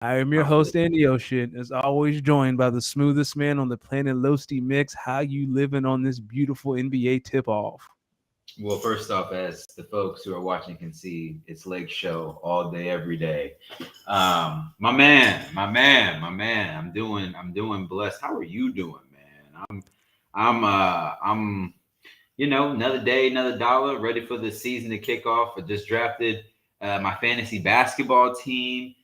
I am your host, Andy Ocean, as always joined by the smoothest man on the planet, Losty Mix. How you living on this beautiful NBA tip-off? Well, first off, as the folks who are watching can see, it's Lake Show all day, every day. My man. I'm doing blessed. How are you doing, man? I'm another day, another dollar, ready for the season to kick off. I just drafted my fantasy basketball team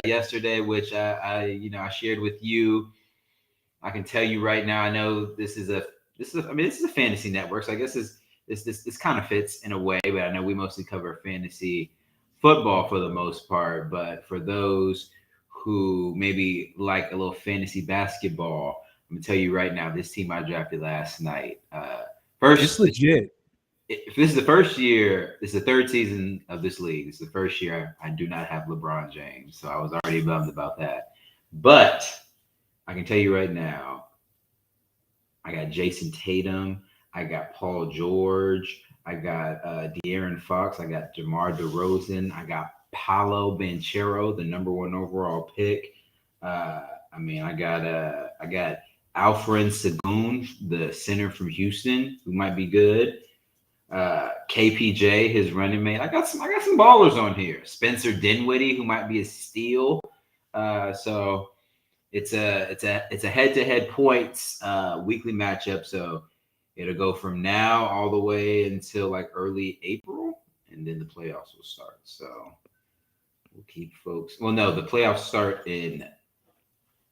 yesterday, which I shared with you. I can tell you right now. I know this is a fantasy network, so I guess this kind of fits in a way. But I know we mostly cover fantasy football for the most part. But for those who maybe like a little fantasy basketball, I'm gonna tell you right now, this team I drafted last night. It's First, legit. if this is the first year, this is the third season of this league. This is the first year I do not have LeBron James, so I was already bummed about that. But I can tell you right now, I got Jason Tatum, I got Paul George, I got De'Aaron Fox, I got DeMar DeRozan, I got Paolo Banchero, the number one overall pick. I got Alfred Sagoon, the center from Houston, who might be good. KPJ, his running mate. I got some ballers on here. Spencer Dinwiddie, who might be a steal. So it's a head-to-head points weekly matchup. So it'll go from now all the way until like early April, and then the playoffs will start. So we'll keep folks. Well, no, the playoffs start in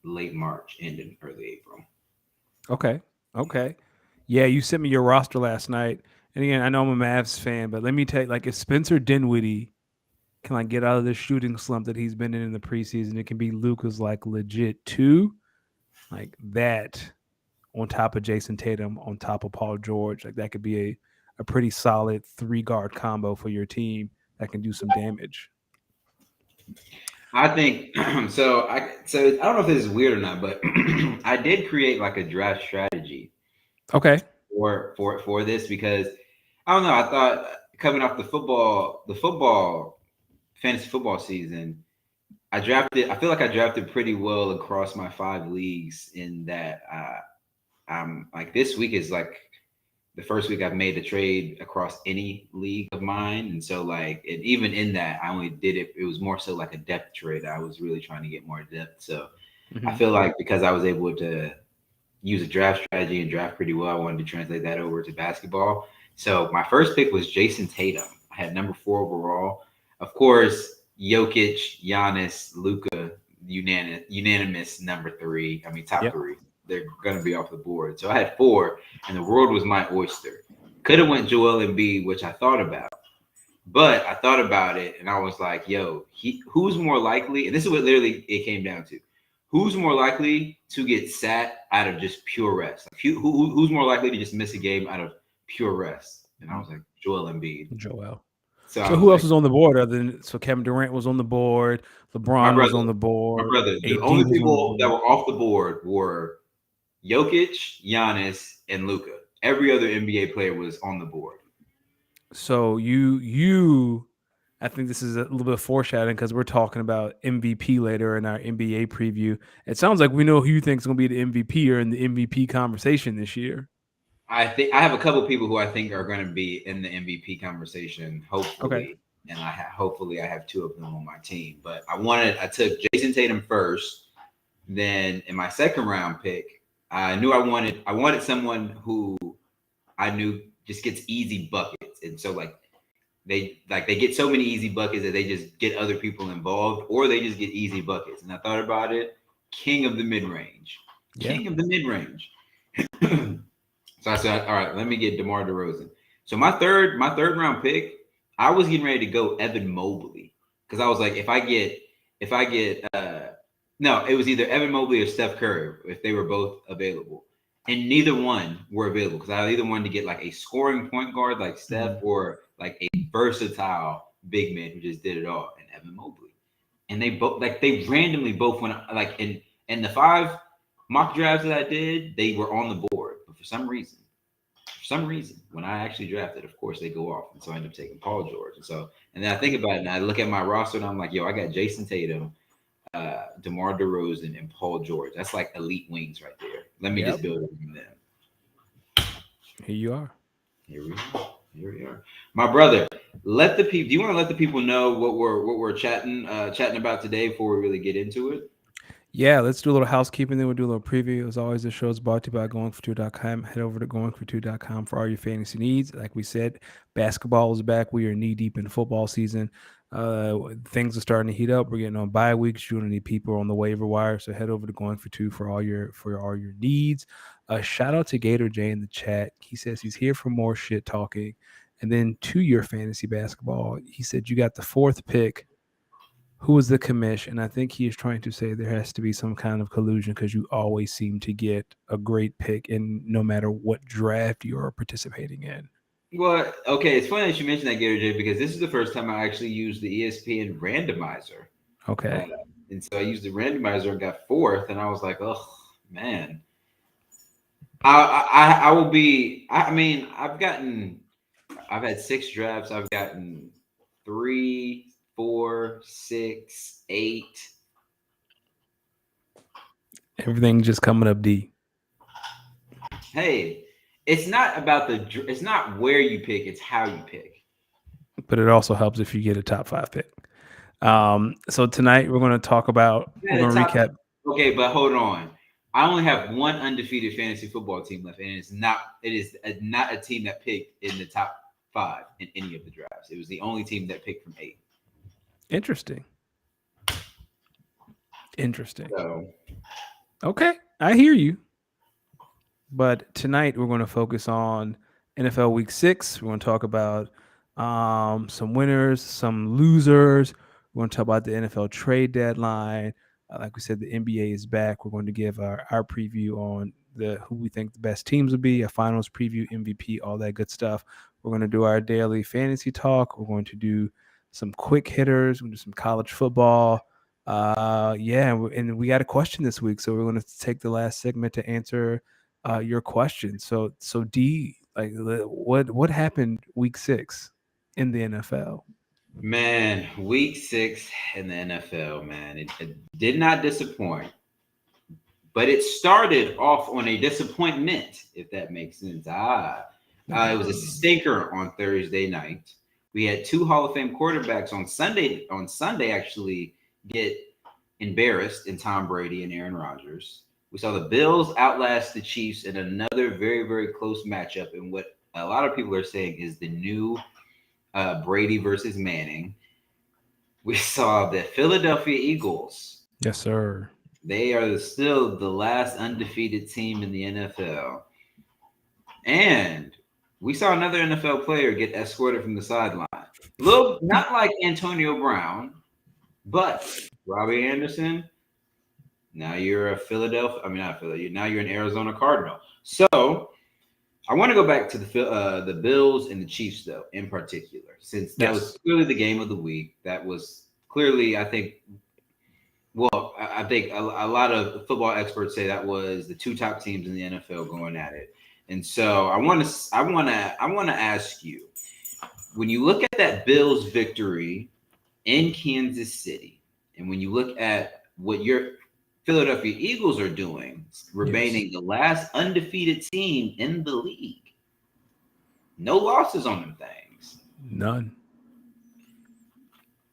late March and in early April. Okay. Okay. Yeah, you sent me your roster last night. And again, I know I'm a Mavs fan, but let me tell you, like, if Spencer Dinwiddie can like get out of this shooting slump that he's been in the preseason, it can be Luca's like legit too. Like that on top of Jason Tatum, on top of Paul George, like that could be a pretty solid three guard combo for your team that can do some damage. I think so. I don't know if this is weird or not, but I did create like a draft strategy Okay. for this because I don't know. I thought coming off the football fantasy football season, I drafted. I feel like I drafted pretty well across my five leagues. In that, I'm like this week is like the first week I've made a trade across any league of mine, and so like even in that, I only did it. It was more so like a depth trade. I was really trying to get more depth. So I Hmm. feel like because I was able to use a draft strategy and draft pretty well, I wanted to translate that over to basketball. So my first pick was Jason Tatum. I had number four overall. Of course, Jokic, Giannis, Luca, unanimous number three. I mean, top Yep. three. They're going to be off the board. So I had four, and the world was my oyster. Could have went Joel Embiid, which I thought about. But I thought about it and I was like, yo, who's more likely? And this is what literally it came down to. Who's more likely to get sat out of just pure rest? Like, who's more likely to just miss a game out of pure rest? And I was like, Joel Embiid. Joel. So I So was who else like, was on the board other than so Kevin Durant was on the board, my LeBron was brother, on the my board, brother. The AD only was on the people that board. were off the board were Jokic, Giannis, and Luca. Every other NBA player was on the board. So you I think this is a little bit of foreshadowing because we're talking about MVP later in our NBA preview. It sounds like we know who you think is going to be the MVP or in the MVP conversation this year. I think I have a couple people who I think are going to be in the MVP conversation, Okay. hopefully, and hopefully I have two of them on my team. But I took Jason Tatum first, then in my second round pick, I wanted someone who I knew just gets easy buckets, and so they get so many easy buckets that they just get other people involved, or they just get easy buckets. And I thought about it, king of the mid range, Yeah. king of the mid range. So I said, all right, let me get DeMar DeRozan. So my third round pick, I was getting ready to go Evan Mobley because I was like, if I get no, it was either Evan Mobley or Steph Curry if they were both available, and neither one were available because I either wanted to get like a scoring point guard like Steph Mhm. or like a versatile big man who just did it all, and Evan Mobley. And they randomly both went like in the five mock drafts that I did, they were on the board, but for some reason, when I actually drafted, of course, they go off. And so I end up taking Paul George. And then I think about it and I look at my roster and I'm like, yo, I got Jason Tatum, DeMar DeRozan, and Paul George. That's like elite wings right there. Let me Yep. just build it from them. Here you are. Here we are. Here we are. My brother, let the people. Do you want to let the people know what we're chatting about today before we really get into it? Yeah, let's do a little housekeeping, then we'll do a little preview. As always, this show is brought to you by goingfor2.com. Head over to goingfor2.com for all your fantasy needs. Like we said, basketball is back. We are knee deep in football season. Things are starting to heat up. We're getting on bye weeks. You're gonna need people on the waiver wire. So head over to Going for Two for all your needs. Shout out to Gator J in the chat. He says he's here for more shit talking. And then to your fantasy basketball, he said you got the fourth pick. Who was the commish? And I think he is trying to say there has to be some kind of collusion because you always seem to get a great pick in no matter what draft you're participating in. Well, okay, it's funny that you mentioned that, Gary J, because this is the first time I actually used the ESPN randomizer. Uh, Okay. and so I used the randomizer and got fourth, and I was like, oh man. I will be. I mean, I've had six drafts. I've gotten three, four, six, eight. Everything just coming up D. Hey, it's not about it's not where you pick, it's how you pick. But it also helps if you get a top five pick. So tonight we're going to talk about, Yeah, we're the going to top. recap. Okay, but hold on. I only have one undefeated fantasy football team left, and not a team that picked in the top five in any of the drafts. It was the only team that picked from eight. Interesting. Interesting. So Okay. I hear you. But tonight we're going to focus on NFL Week 6. We're going to talk about some winners, some losers. We're going to talk about the NFL trade deadline. Like we said, the NBA is back. We're going to give our preview on the who we think the best teams will be, a finals preview, MVP, all that good stuff. We're going to do our daily fantasy talk. We're going to do some quick hitters. We're going to do some college football. Yeah, and we got a question this week, so we're going to take the last segment to answer your question. So D, like, what happened week 6 in the NFL? man, week six in the NFL, man, it did not disappoint, but it started off on a disappointment, if that makes sense. It was a stinker on Thursday night. We had two Hall of Fame quarterbacks on Sunday. On Sunday, actually get embarrassed in Tom Brady and Aaron Rodgers. We saw the Bills outlast the Chiefs in another very, very close matchup in what a lot of people are saying is the new Brady versus Manning. We saw the Philadelphia Eagles. Yes, sir. They are still the last undefeated team in the NFL. And we saw another NFL player get escorted from the sideline. A little, not like Antonio Brown, but Robbie Anderson. Now you're a Philadelphia. I mean, not Philadelphia. Now you're an Arizona Cardinal. So I want to go back to the Bills and the Chiefs, though, in particular, since that was Yes. clearly the game of the week. That was clearly, I think. Well, I think a lot of football experts say that was the two top teams in the NFL going at it. And so I want to ask you, when you look at that Bills victory in Kansas City, and when you look at what your Philadelphia Eagles are doing, Yes. remaining the last undefeated team in the league, no losses on them things. None.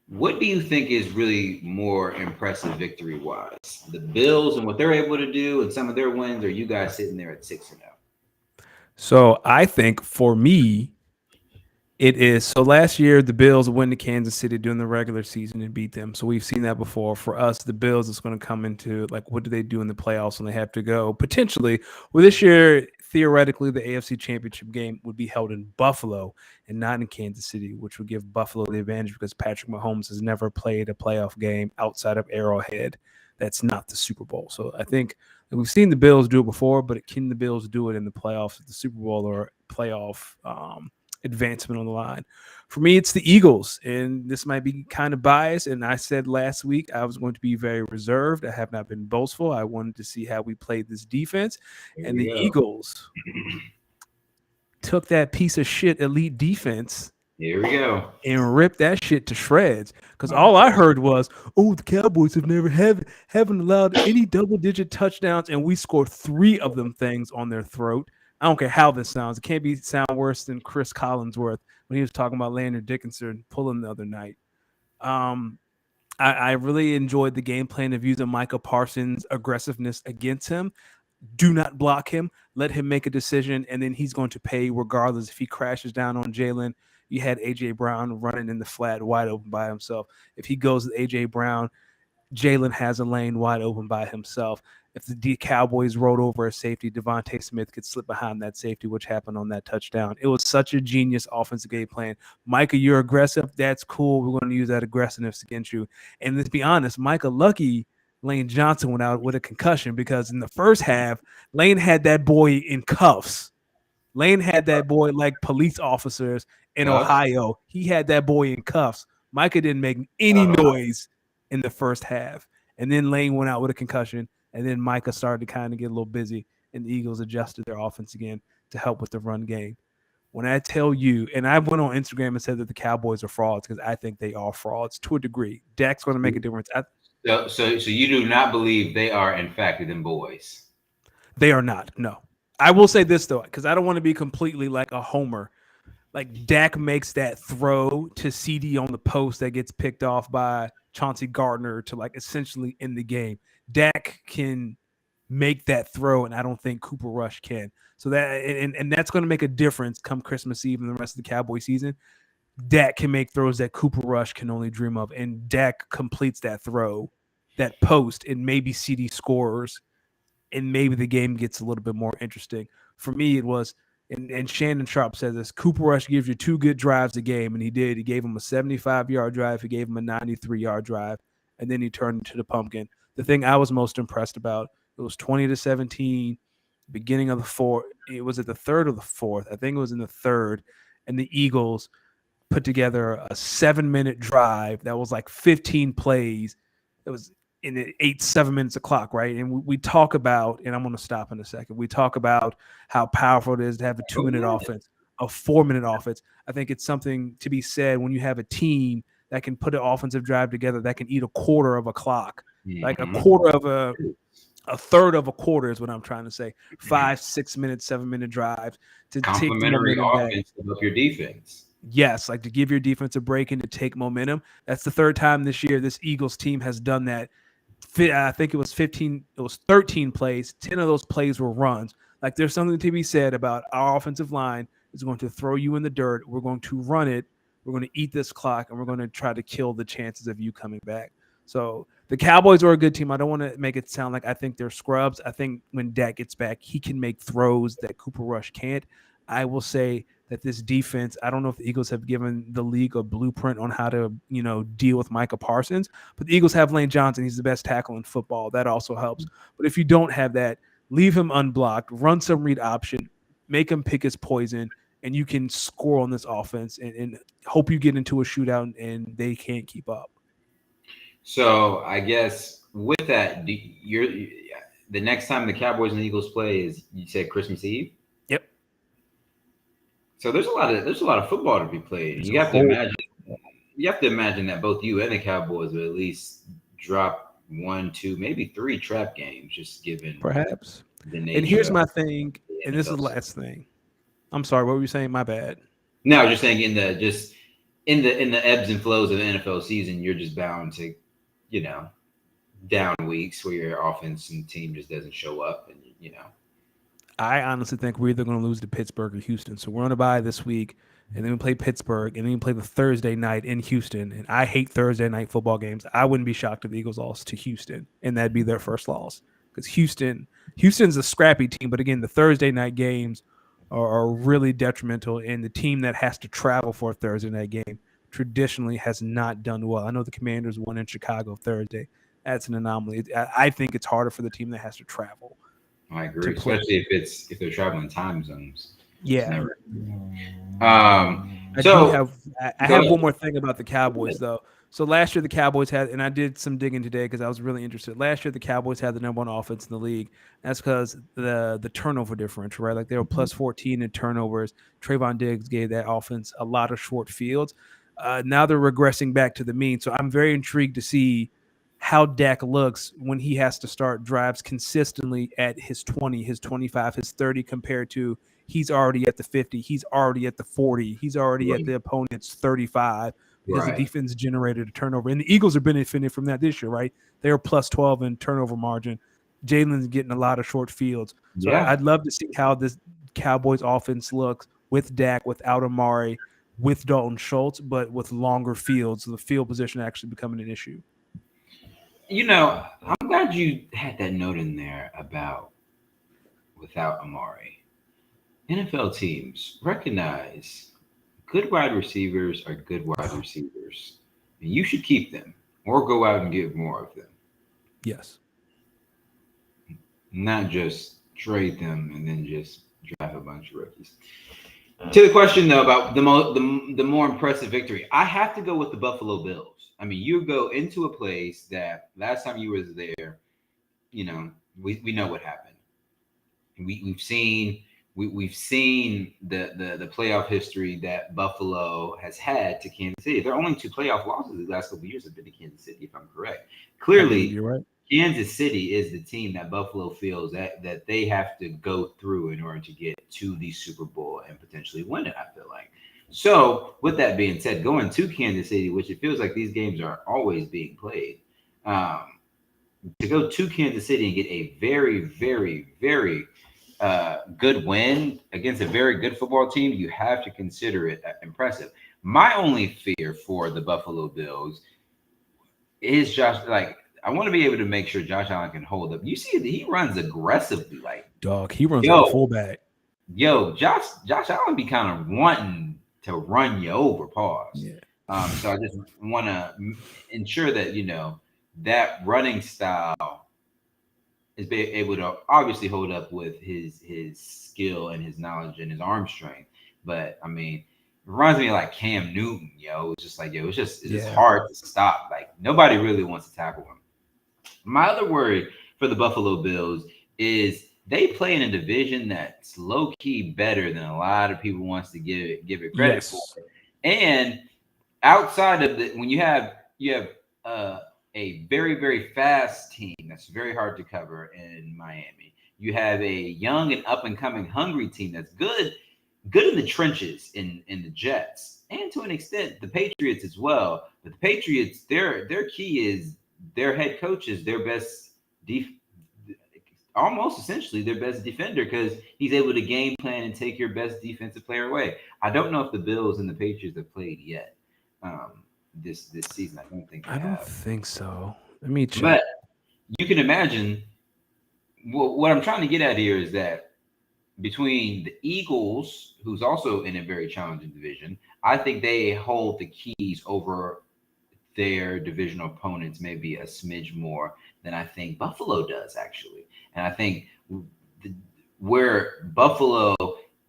What do you think is really more impressive victory wise? The Bills and what they're able to do and some of their wins, or you guys sitting there at 6-0? So I think for me, it is. So last year, the Bills went to Kansas City during the regular season and beat them. So we've seen that before. For us, the Bills is going to come into, like, what do they do in the playoffs when they have to go? Potentially, well, this year, theoretically, the AFC Championship game would be held in Buffalo and not in Kansas City, which would give Buffalo the advantage because Patrick Mahomes has never played a playoff game outside of Arrowhead. That's not the Super Bowl. So I think we've seen the Bills do it before, but can the Bills do it in the playoffs at the Super Bowl or playoff advancement on the line? For me, it's the Eagles, and this might be kind of biased. And I said last week I was going to be very reserved. I have not been boastful. I wanted to see how we played this defense, Here and we the go. Eagles took that piece of shit elite defense Here we go. and rip that shit to shreds. Because all I heard was, "Oh, the Cowboys have never haven't allowed any double digit touchdowns, and we scored three of them things on their throat." I don't care how this sounds; it can't be sound worse than Chris Collinsworth when he was talking about Landon Dickinson pulling the other night. Um, I really enjoyed the game plan of using Micah Parsons' aggressiveness against him. Do not block him. Let him make a decision, and then he's going to pay regardless. If he crashes down on Jalen, you had AJ Brown running in the flat wide open by himself. If he goes with AJ Brown, Jalen has a lane wide open by himself. If the Cowboys rolled over a safety, Devontae Smith could slip behind that safety, which happened on that touchdown. It was such a genius offensive game plan. Micah, you're aggressive. That's cool. We're going to use that aggressiveness against you. And let's be honest, Micah lucky Lane Johnson went out with a concussion because in the first half, Lane had that boy in cuffs. Lane had that boy like police officers in Cuffs. Ohio. He had that boy in cuffs. Micah didn't make any noise in the first half. And then Lane went out with a concussion. And then Micah started to kind of get a little busy. And the Eagles adjusted their offense again to help with the run game. When I tell you, and I went on Instagram and said that the Cowboys are frauds because I think they are frauds to a degree. Dak's going to make a difference. So you do not believe they are in fact them boys? They are not. No. I will say this though, because I don't want to be completely like a homer. Like Dak makes that throw to CD on the post that gets picked off by Chauncey Gardner to like essentially end the game. Dak can make that throw, and I don't think Cooper Rush can. So that and that's going to make a difference come Christmas Eve and the rest of the Cowboy season. Dak can make throws that Cooper Rush can only dream of, and Dak completes that throw, that post, and maybe CD scores and maybe the game gets a little bit more interesting. For me, it was, and Shannon Sharp said this, Cooper Rush gives you two good drives a game, and he did. He gave him a 75-yard drive. He gave him a 93-yard drive, and then he turned into the pumpkin. The thing I was most impressed about, it was 20-17, beginning of the fourth. It was at the third or the fourth. I think it was in the third, and the Eagles put together a 7-minute drive that was like 15 plays. It was in the 7 minutes of clock, right? And we talk about, and I'm going to stop in a second. We talk about how powerful it is to have a 2-minute offense, a 4-minute offense. I think it's something to be said when you have a team that can put an offensive drive together that can eat a quarter of a clock, like a quarter of a third of a quarter is what I'm trying to say. 5, 6 minutes, 7-minute drives to take the Complementary momentum back. offense to help your defense. Yes, like to give your defense a break and to take momentum. That's the third time this year this Eagles team has done that. I think it was 15, it was 13 plays. 10 of those plays were runs. Like there's something to be said about our offensive line is going to throw you in the dirt. We're going to run it. We're going to eat this clock, and we're going to try to kill the chances of you coming back. So the Cowboys are a good team. I don't want to make it sound like I think they're scrubs. I think when Dak gets back, he can make throws that Cooper Rush can't. I will say that this defense, I don't know if the Eagles have given the league a blueprint on how to, deal with Micah Parsons, but the Eagles have Lane Johnson. He's the best tackle in football. That also helps. But if you don't have that, leave him unblocked, run some read option, make him pick his poison, and you can score on this offense and hope you get into a shootout and they can't keep up. So I guess with that, the next time the Cowboys and the Eagles play is, you said, Christmas Eve. Yep. So there's a lot of football to be played. You have to imagine that both you and the Cowboys will at least drop 1, 2, maybe 3 trap games, just given perhaps the nature. And here's my thing, and this is the last thing. I'm sorry, what were you saying? My bad. No, I was just saying in the ebbs and flows of the NFL season, you're just bound to, down weeks where your offense and team just doesn't show up, and I honestly think we're either going to lose to Pittsburgh or Houston. So we're on a bye this week, and then we play Pittsburgh, and then we play the Thursday night in Houston. And I hate Thursday night football games. I wouldn't be shocked if the Eagles lost to Houston, and that'd be their first loss. Because Houston's a scrappy team, but again, the Thursday night games are really detrimental, and the team that has to travel for a Thursday night game traditionally has not done well. I know the Commanders won in Chicago Thursday. That's an anomaly. I think it's harder for the team that has to travel. I agree, especially if they're traveling time zones. Yeah. I have one more thing about the Cowboys, though. So last year the Cowboys had, and I did some digging today because I was really interested. Last year the Cowboys had the number one offense in the league. That's because the turnover differential, right? Like they were plus 14 in turnovers. Trayvon Diggs gave that offense a lot of short fields. Now they're regressing back to the mean. So I'm very intrigued to see how Dak looks when he has to start drives consistently at his 20, his 25, his 30 compared to he's already at the 50, he's already at the 40, he's already at Right. the opponent's 35 because the Right. defense generated a turnover. And the Eagles are benefiting from that this year, right? They are plus 12 in turnover margin. Jalen's getting a lot of short fields. So Yeah. I'd love to see how this Cowboys offense looks with Dak, without Amari, with Dalton Schultz, but with longer fields. So the field position actually becoming an issue. I'm glad you had that note in there about without Amari. NFL teams recognize good wide receivers are good wide receivers. And you should keep them or go out and get more of them, Yes. not just trade them and then just draft a bunch of rookies. To the question though about the more impressive victory, I have to go with the Buffalo Bills. I mean, you go into a place that last time you was there, you know, we know what happened. We've seen we've seen the playoff history that Buffalo has had to Kansas City. Their only two playoff losses the last couple of years have been to Kansas City, if I'm correct. I believe Clearly, you're right. Kansas City is the team that Buffalo feels that they have to go through in order to get to the Super Bowl and potentially win it. I feel like. So, with that being said, going to Kansas City, which it feels like these games are always being played, um, to go to Kansas City and get a very, very, very good win against a very good football team, you have to consider it impressive. My only fear for the Buffalo Bills is Josh. Like, I want to be able to make sure Josh Allen can hold up. You see that he runs aggressively. Like, Dog, he runs like a yo, fullback. Josh Allen be kind of wanting to run you over. Pause. Yeah. So I just want to ensure that that running style is be able to obviously hold up with his skill and his knowledge and his arm strength. But I mean, it reminds me of like Cam Newton, yo. It's just like it's just Yeah. hard to stop. Like nobody really wants to tackle him. My other worry for the Buffalo Bills is they play in a division that's low key better than a lot of people wants to give it credit for. Yes. And outside of the when you have uh, a very very fast team that's very hard to cover in Miami. You have a young and up and coming hungry team that's good in the trenches in the Jets and to an extent the Patriots as well. But the Patriots their key is their head coach is their best def- almost essentially their best defender because he's able to game plan and take your best defensive player away. I don't know if the Bills and the Patriots have played yet this season. I don't think they I don't have. think so. Let me check. But you can imagine what I'm trying to get at here is that between the Eagles, who's also in a very challenging division, I think they hold the keys over their divisional opponents maybe a smidge more than I think Buffalo does actually. And I think the, where Buffalo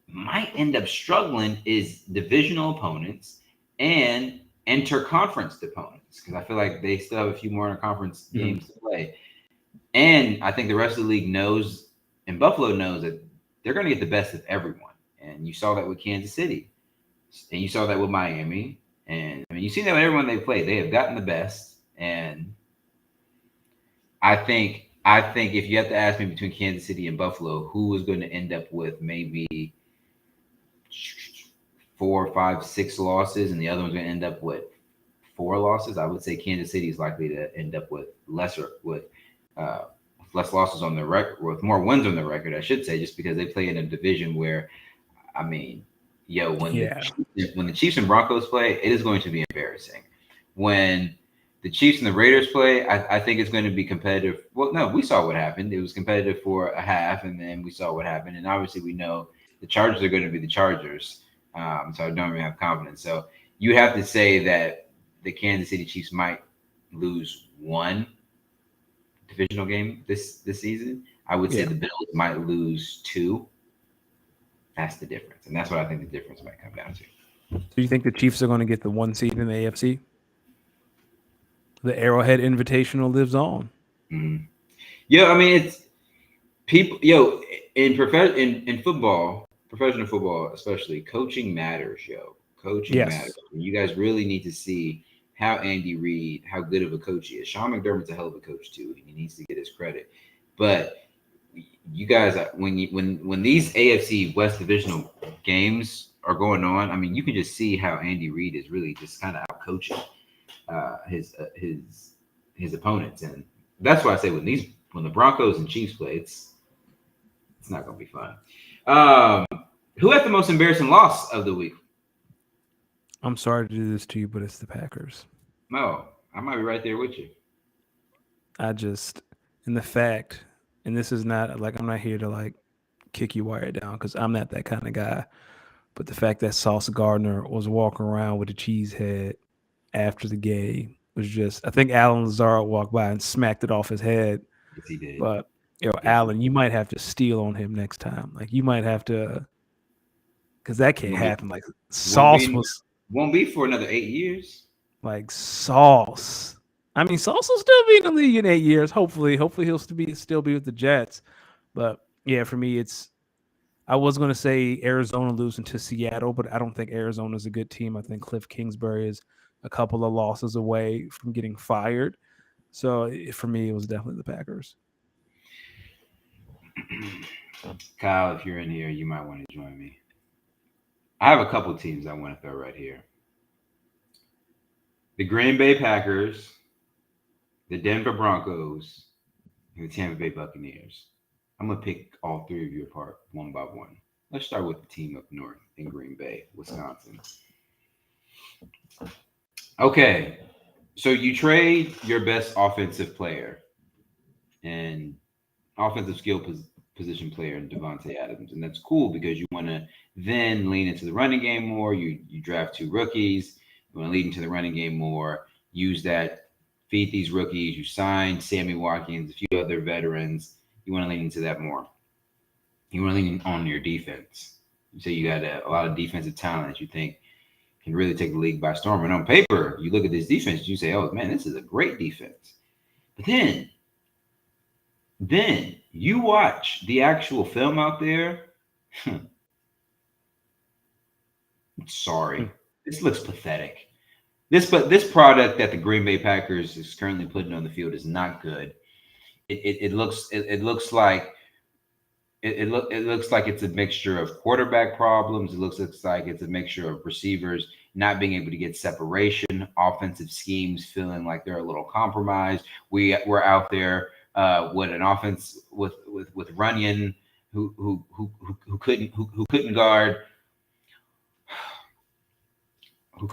might end up struggling is divisional opponents and interconference opponents because I feel like they still have a few more interconference Mhm. games to play. And I think the rest of the league knows, and Buffalo knows that they're going to get the best of everyone. And you saw that with Kansas City, and you saw that with Miami, and I mean you've seen that with everyone they played. They have gotten the best, and I think if you have to ask me between Kansas City and Buffalo, who is going to end up with maybe 4, 5, 6 losses, and the other one's going to end up with 4 losses, I would say Kansas City is likely to end up with uh, less losses on the record, with more wins on the record, I should say, just because they play in a division where, I mean, yo, Yeah. when the Chiefs and Broncos play, it is going to be embarrassing. When the Chiefs and the Raiders play, I think it's going to be competitive. Well, no, we saw what happened. It was competitive for a half, and then we saw what happened. And obviously, we know the Chargers are going to be the Chargers. So I don't really have confidence. So you have to say that the Kansas City Chiefs might lose one divisional game this season. I would say Yeah. the Bills might lose two. That's the difference, and that's what I think the difference might come down to. So you think the Chiefs are going to get the one seed in the AFC? The Arrowhead Invitational lives on. Mhm. Yeah, I mean it's people. Yo, in football, professional football especially, coaching matters. Yo, coaching matters. Yes. And you guys really need to see how Andy Reid, how good of a coach he is. Sean McDermott's a hell of a coach too. He needs to get his credit, but you guys, when these AFC West divisional games are going on, I mean, you can just see how Andy Reid is really just kind of out coaching his opponents, and that's why I say when the Broncos and Chiefs play, it's not going to be fun. Um, who had the most embarrassing loss of the week? I'm sorry to do this to you, but it's the Packers. Mo, I might be right there with you. I just, and the fact, and this is not like I'm not here to like kick you while you're down because I'm not that kind of guy. But the fact that Sauce Gardner was walking around with a cheese head after the game was just, I think Alan Lazaro walked by and smacked it off his head. Yes, he did. But, Yes, he Alan, you might have to steal on him next time. Like, you might have to, because that can't won't be, happen. Like, won't Sauce be was won't be for another 8 years. like Sauce. I mean, Sauce will still be in the league in 8 years. Hopefully he'll still be with the Jets. But yeah, for me, it's I was going to say Arizona losing to Seattle, but I don't think Arizona's a good team. I think Cliff Kingsbury is a couple of losses away from getting fired. So for me, it was definitely the Packers. Kyle, if you're in here, you might want to join me. I have a couple teams I want to throw right here: the Green Bay Packers, the Denver Broncos, and the Tampa Bay Buccaneers. I'm gonna pick all three of you apart one by one. Let's start with the team up north in Green Bay, Wisconsin. Okay, so you trade your best offensive player and offensive position player in Devontae Adams, and that's cool because you want to then lean into the running game more. You draft two rookies. You want to lead into the running game more. Use that, feed these rookies. You sign Sammy Watkins, a few other veterans. You want to lean into that more. You want to lean on your defense. You say you got a lot of defensive talent that you think can really take the league by storm. And on paper, you look at this defense, you say, "Oh man, this is a great defense." But then you watch the actual film out there. Sorry, this looks pathetic. This product that the Green Bay Packers is currently putting on the field is not good. It looks like it looks like it's a mixture of quarterback problems. Looks like it's a mixture of receivers not being able to get separation, offensive schemes feeling like they're a little compromised. We're out there with an offense with Runyon who couldn't guard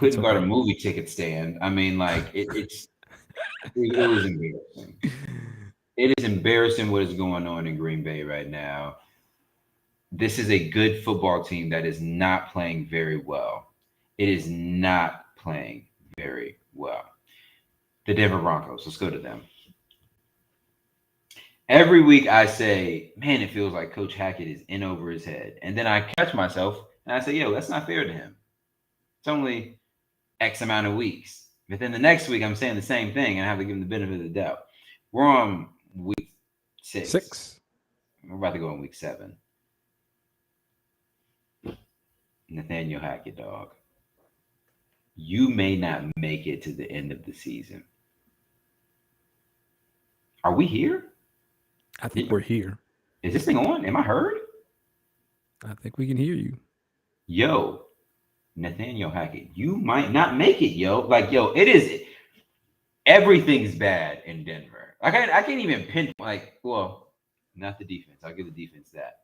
It's a okay. movie ticket stand. I mean, like it was embarrassing. It is embarrassing what is going on in Green Bay right now. This is a good football team that is not playing very well. It is not playing very well. The Denver Broncos. Let's go to them. Every week I say, man, it feels like Coach Hackett is in over his head. And then I catch myself and I say, yo, that's not fair to him. It's only X amount of weeks. But then the next week I'm saying the same thing and I have to give him the benefit of the doubt. We're on week 6. 6. We're about to go on week 7. Nathaniel Hackett, dog. You may not make it to the end of the season. Are we here? I think we're here. Is this thing on? Am I heard? I think we can hear you. Yo, Nathaniel Hackett, you might not make it, yo. Like, yo, it is everything's bad in Denver. I can't even pinpoint. Like, well, not the defense. I'll give the defense that.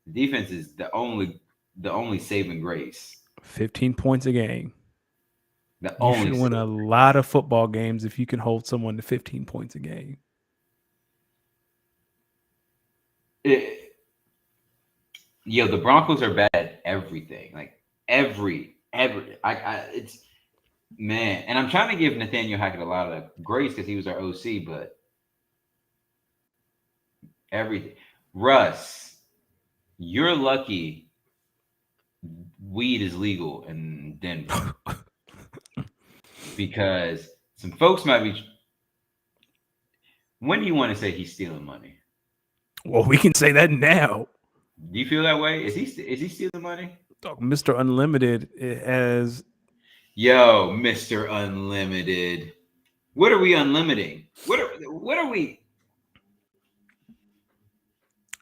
The defense is the only saving grace. 15 points a game. The You only should win a lot of football games if you can hold someone to 15 points a game. it, yo, the Broncos are bad at everything. Like every it's man, and I'm trying to give Nathaniel Hackett a lot of grace because he was our OC, but everything. Russ, you're lucky weed is legal in Denver because some folks might be. When do you want to say he's stealing money? Well, we can say that now. Do you feel that way? Is he stealing money? Mr. Unlimited has Yo, Mister Unlimited. What are we unlimiting? What are we?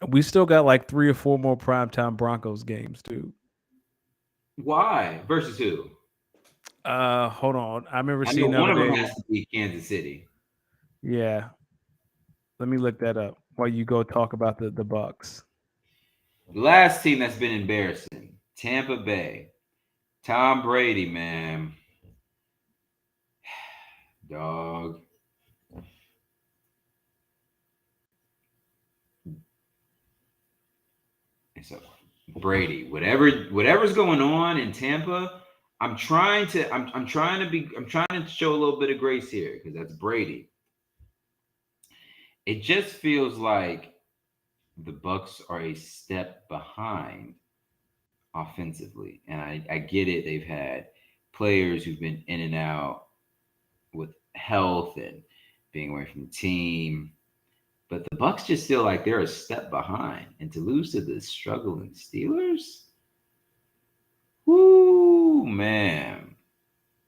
we still got like 3 or 4 more primetime Broncos games too. Why versus who? Hold on. I remember I know seeing the one other of them day. has to be Kansas City. Yeah, let me look that up while you go talk about the Bucks. The last team that's been embarrassing, Tampa Bay. Tom Brady, man, dog. And so Brady, whatever's going on in Tampa, I'm trying to show a little bit of grace here because that's Brady. It just feels like the Bucks are a step behind offensively. And I get it. They've had players who've been in and out with health and being away from the team. But the Bucks just feel like they're a step behind. And to lose to the struggling Steelers, whoo, man.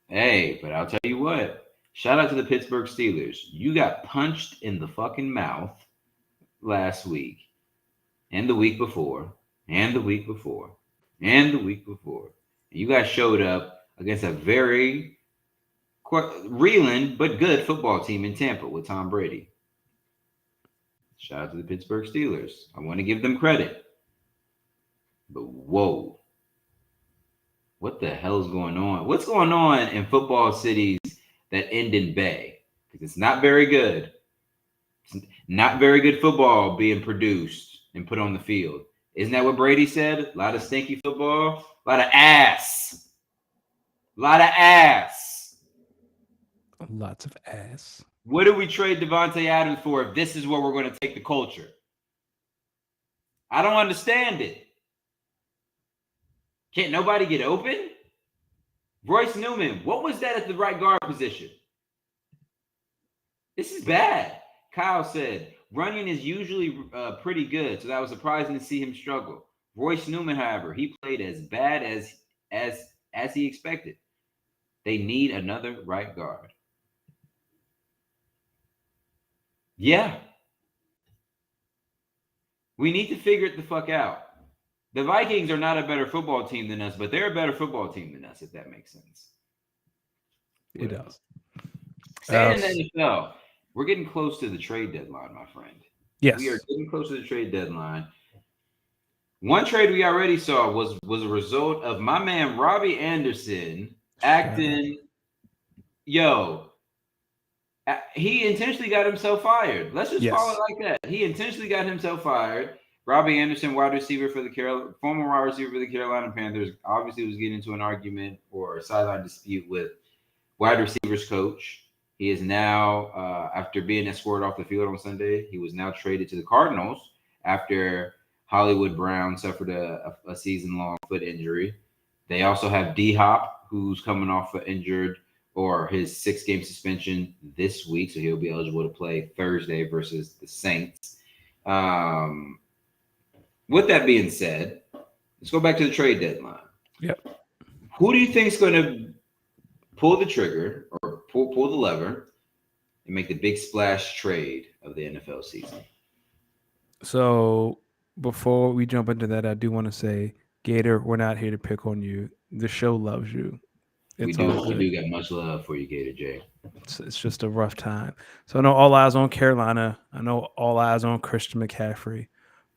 Hey, but I'll tell you what. Shout out to the Pittsburgh Steelers. You got punched in the fucking mouth last week and the week before and the week before and the week before. And you guys showed up against a very reeling but good football team in Tampa with Tom Brady. Shout out to the Pittsburgh Steelers. I want to give them credit. But whoa, what the hell is going on? What's going on in football cities that end in Bay? Because it's not very good. It's not very good football being produced and put on the field. Isn't that what Brady said? A lot of stinky football, a lot of ass. A lot of ass. Lots of ass. What do we trade Devontae Adams for if this is where we're going to take the culture? I don't understand it. Can't nobody get open? Royce Newman, what was that at the right guard position? This is bad. Kyle said, running is usually pretty good, so that was surprising to see him struggle. Royce Newman, however, he played as bad as he expected. They need another right guard. Yeah. We need to figure it the fuck out. The Vikings are not a better football team than us, but they're a better football team than us, if that makes sense. It does. Staying in the NFL, we're getting close to the trade deadline, my friend. Yes. We are getting close to the trade deadline. One trade we already saw was a result of my man Robbie Anderson acting, he intentionally got himself fired. Let's just call it like that. He intentionally got himself fired. Robbie Anderson, former wide receiver for the Carolina Panthers, obviously was getting into an argument or a sideline dispute with wide receivers coach. He is now, after being escorted off the field on Sunday, he was now traded to the Cardinals after Hollywood Brown suffered a season-long foot injury. They also have D-Hop, who's coming off an injured or his 6-game suspension this week, so he'll be eligible to play Thursday versus the Saints. With that being said, let's go back to the trade deadline. Yep. Who do you think is going to pull the trigger or pull the lever and make the big splash trade of the NFL season? So before we jump into that, I do want to say, Gator, we're not here to pick on you. The show loves you. We do got much love for you, Gator J. It's just a rough time. So I know all eyes on Carolina. I know all eyes on Christian McCaffrey.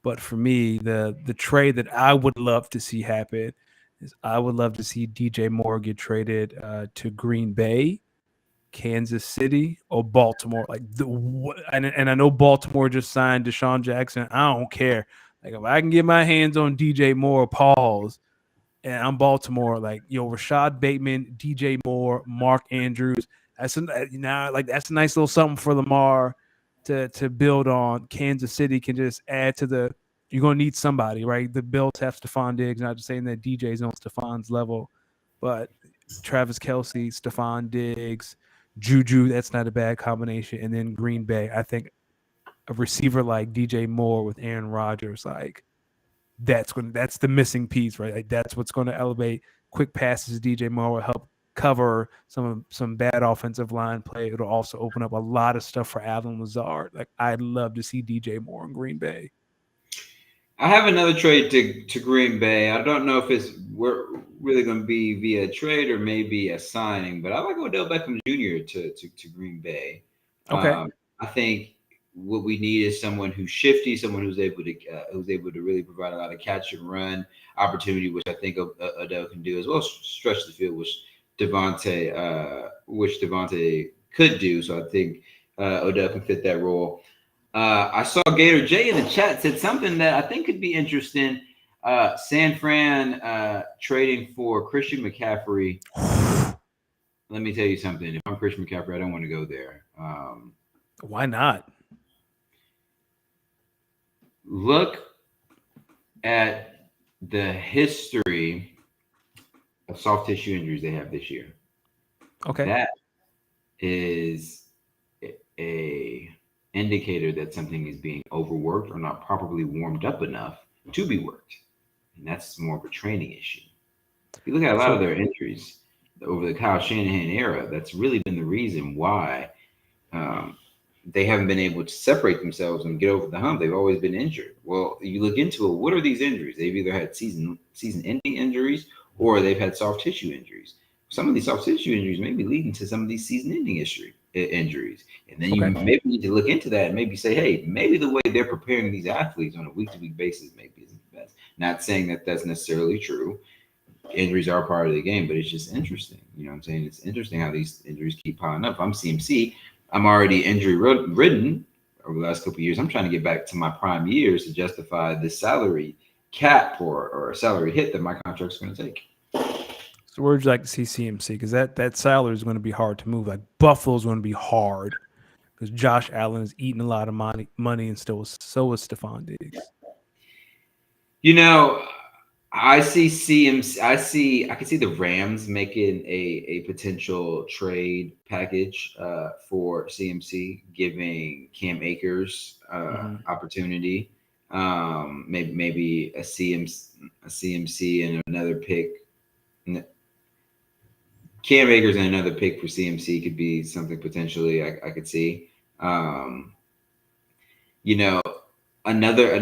But for me, the trade that I would love to see happen is I would love to see DJ Moore get traded to Green Bay, Kansas City, or Baltimore. And I know Baltimore just signed Deshaun Jackson. I don't care. Like if I can get my hands on DJ Moore, pause, and I'm Baltimore, Rashad Bateman, DJ Moore, Mark Andrews. That's a nice little something for Lamar to build on. Kansas City can just add to the. You're gonna need somebody, right? The Bills have Stephon Diggs. Not just saying that DJ's on Stephon's level, but Travis Kelce, Stephon Diggs, Juju. That's not a bad combination. And then Green Bay. I think a receiver like DJ Moore with Aaron Rodgers, like that's the missing piece, right? Like that's what's going to elevate quick passes. DJ Moore will help cover some bad offensive line play. It'll also open up a lot of stuff for Allen Lazard. Like I'd love to see DJ Moore in Green Bay. I have another trade to Green Bay. I don't know if we're really going to be via trade or maybe a signing, but I like Odell Beckham Jr. to Green Bay. Okay. I think what we need is someone who's shifty, someone who's able to really provide a lot of catch and run opportunity, which I think Odell can do as well. Stretch the field, which Devontae could do. So I think Odell can fit that role. I saw Gator J in the chat said something that I think could be interesting. San Fran trading for Christian McCaffrey. Let me tell you something. If I'm Christian McCaffrey, I don't want to go there. Why not? Look at the history of soft tissue injuries they have this year. Okay. That is a indicator that something is being overworked or not properly warmed up enough to be worked. And that's more of a training issue. If you look at a lot of their injuries over the Kyle Shanahan era, that's really been the reason why they haven't been able to separate themselves and get over the hump. They've always been injured. Well, you look into it, what are these injuries? They've either had season-ending injuries or they've had soft tissue injuries. Some of these soft tissue injuries may be leading to some of these season-ending injuries. And then you maybe need to look into that and maybe say, hey, maybe the way they're preparing these athletes on a week-to-week basis maybe isn't the best. Not saying that that's necessarily true. Injuries are part of the game, but it's just interesting. You know what I'm saying? It's interesting how these injuries keep piling up. If I'm CMC, I'm already injury ridden over the last couple of years. I'm trying to get back to my prime years to justify the salary cap or a salary hit that my contract's going to take. So where would you like to see CMC? Because that salary is going to be hard to move. Like Buffalo's going to be hard because Josh Allen is eating a lot of money and so is Stephon Diggs. You know, I see CMC. I can see the Rams making a potential trade package for CMC, giving Cam Akers opportunity. Maybe a CMC and another pick. Cam Akers and another pick for CMC could be something potentially I could see. You know, another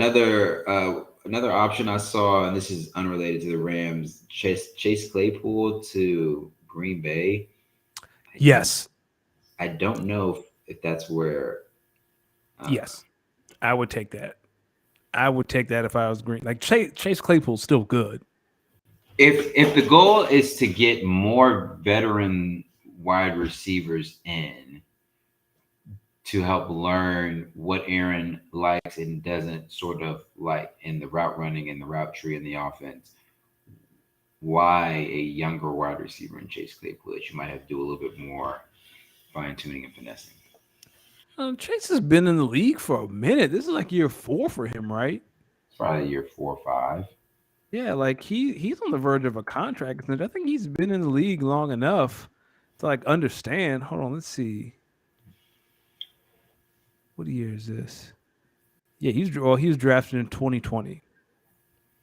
option I saw, and this is unrelated to the Rams, Chase Claypool to Green Bay. I don't know if that's where. Yes, I would take that. I would take that if I was Green. Like Chase Claypool's still good. If the goal is to get more veteran wide receivers in to help learn what Aaron likes and doesn't sort of like in the route running and the route tree and the offense, why a younger wide receiver in Chase Claypool that you might have to do a little bit more fine tuning and finessing? Chase has been in the league for a minute. This is like year 4 for him, right? It's probably year 4 or 5. Yeah, like he's on the verge of a contract. I think he's been in the league long enough to like understand. Hold on, let's see. What year is this? Yeah, he was drafted in 2020.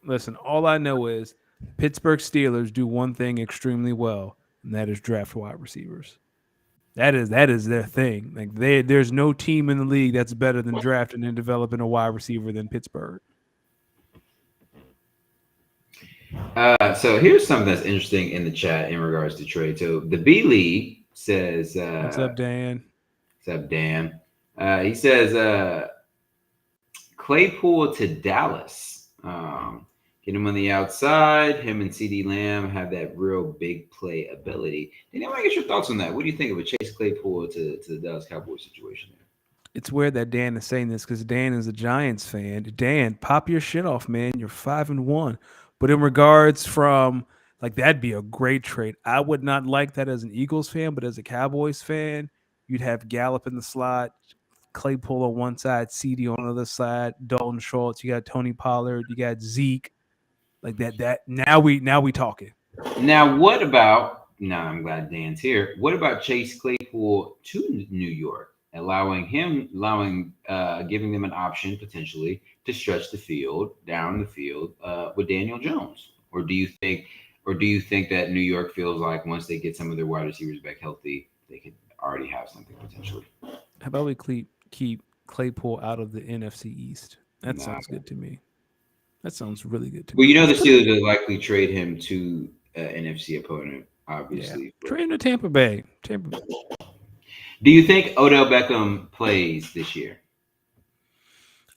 Listen, all I know is Pittsburgh Steelers do one thing extremely well, and that is draft wide receivers. That is their thing. Like there's no team in the league that's better than drafting and developing a wide receiver than Pittsburgh. So here's something that's interesting in the chat in regards to trade. So the B League says, "What's up, Dan? What's up, Dan?" He says, Claypool to Dallas. Get him on the outside. Him and CD Lamb have that real big play ability. And I want to get your thoughts on that. What do you think of a Chase Claypool to the Dallas Cowboys situation there? It's weird that Dan is saying this because Dan is a Giants fan. Dan, pop your shit off, man. You're 5-1. But in regards from like that'd be a great trade. I would not like that as an Eagles fan, but as a Cowboys fan, you'd have Gallup in the slot, Claypool on one side, CD on the other side, Dalton Schultz. You got Tony Pollard. You got Zeke. Like that. Now we talking. Now, what about? Now I'm glad Dan's here. What about Chase Claypool to New York? giving them an option potentially to stretch the field down the field with Daniel Jones? Or do you think that New York feels like once they get some of their wide receivers back healthy, they could already have something potentially? How about we keep Claypool out of the NFC East? That Nah. sounds good to me. That sounds really good to Well, me. you know the Let's put it. Steelers would likely trade him to an NFC opponent, Yeah, obviously. trade him to Tampa Bay. Tampa. Do you think Odell Beckham plays this year?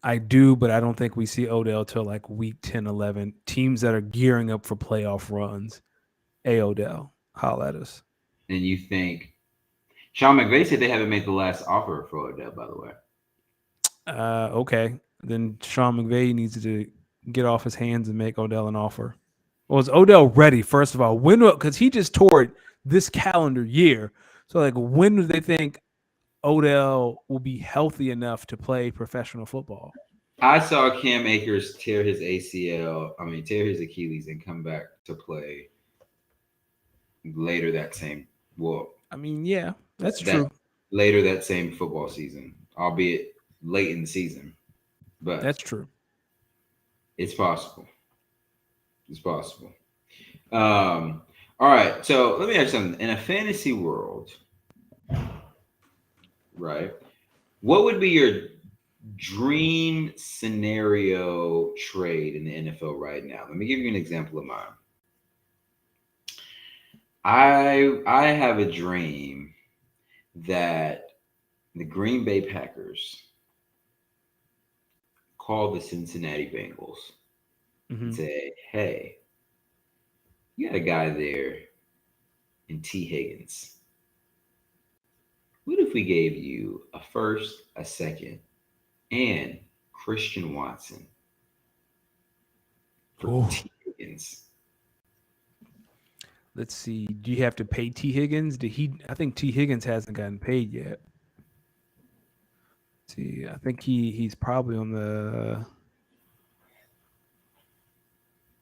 I do, but I don't think we see Odell till like week 10, 11. Teams that are gearing up for playoff runs. Hey, Odell, holla at us. And you think Sean McVay said they haven't made the last offer for Odell, by the way. Okay. Then Sean McVay needs to get off his hands and make Odell an offer. Well, is Odell ready? First of all, when because he just tore it this calendar year. So like, when do they think Odell will be healthy enough to play professional football? I saw Cam Akers tear his Achilles and come back to play later that same, well, I mean, yeah, that's that true. later that same football season, albeit late in the season, but That's true. it's possible. It's possible. All right. So let me ask you something. In a fantasy world, right? What would be your dream scenario trade in the NFL right now? Let me give you an example of mine. I have a dream that the Green Bay Packers call the Cincinnati Bengals and Hmm. say, "Hey, you got a guy there in T. Higgins. What if we gave you a first, a second, and Christian Watson for Oh, T. Higgins?" let's see. Do you have to pay T Higgins? Did he? I think T Higgins hasn't gotten paid yet. See, I think he's probably on the.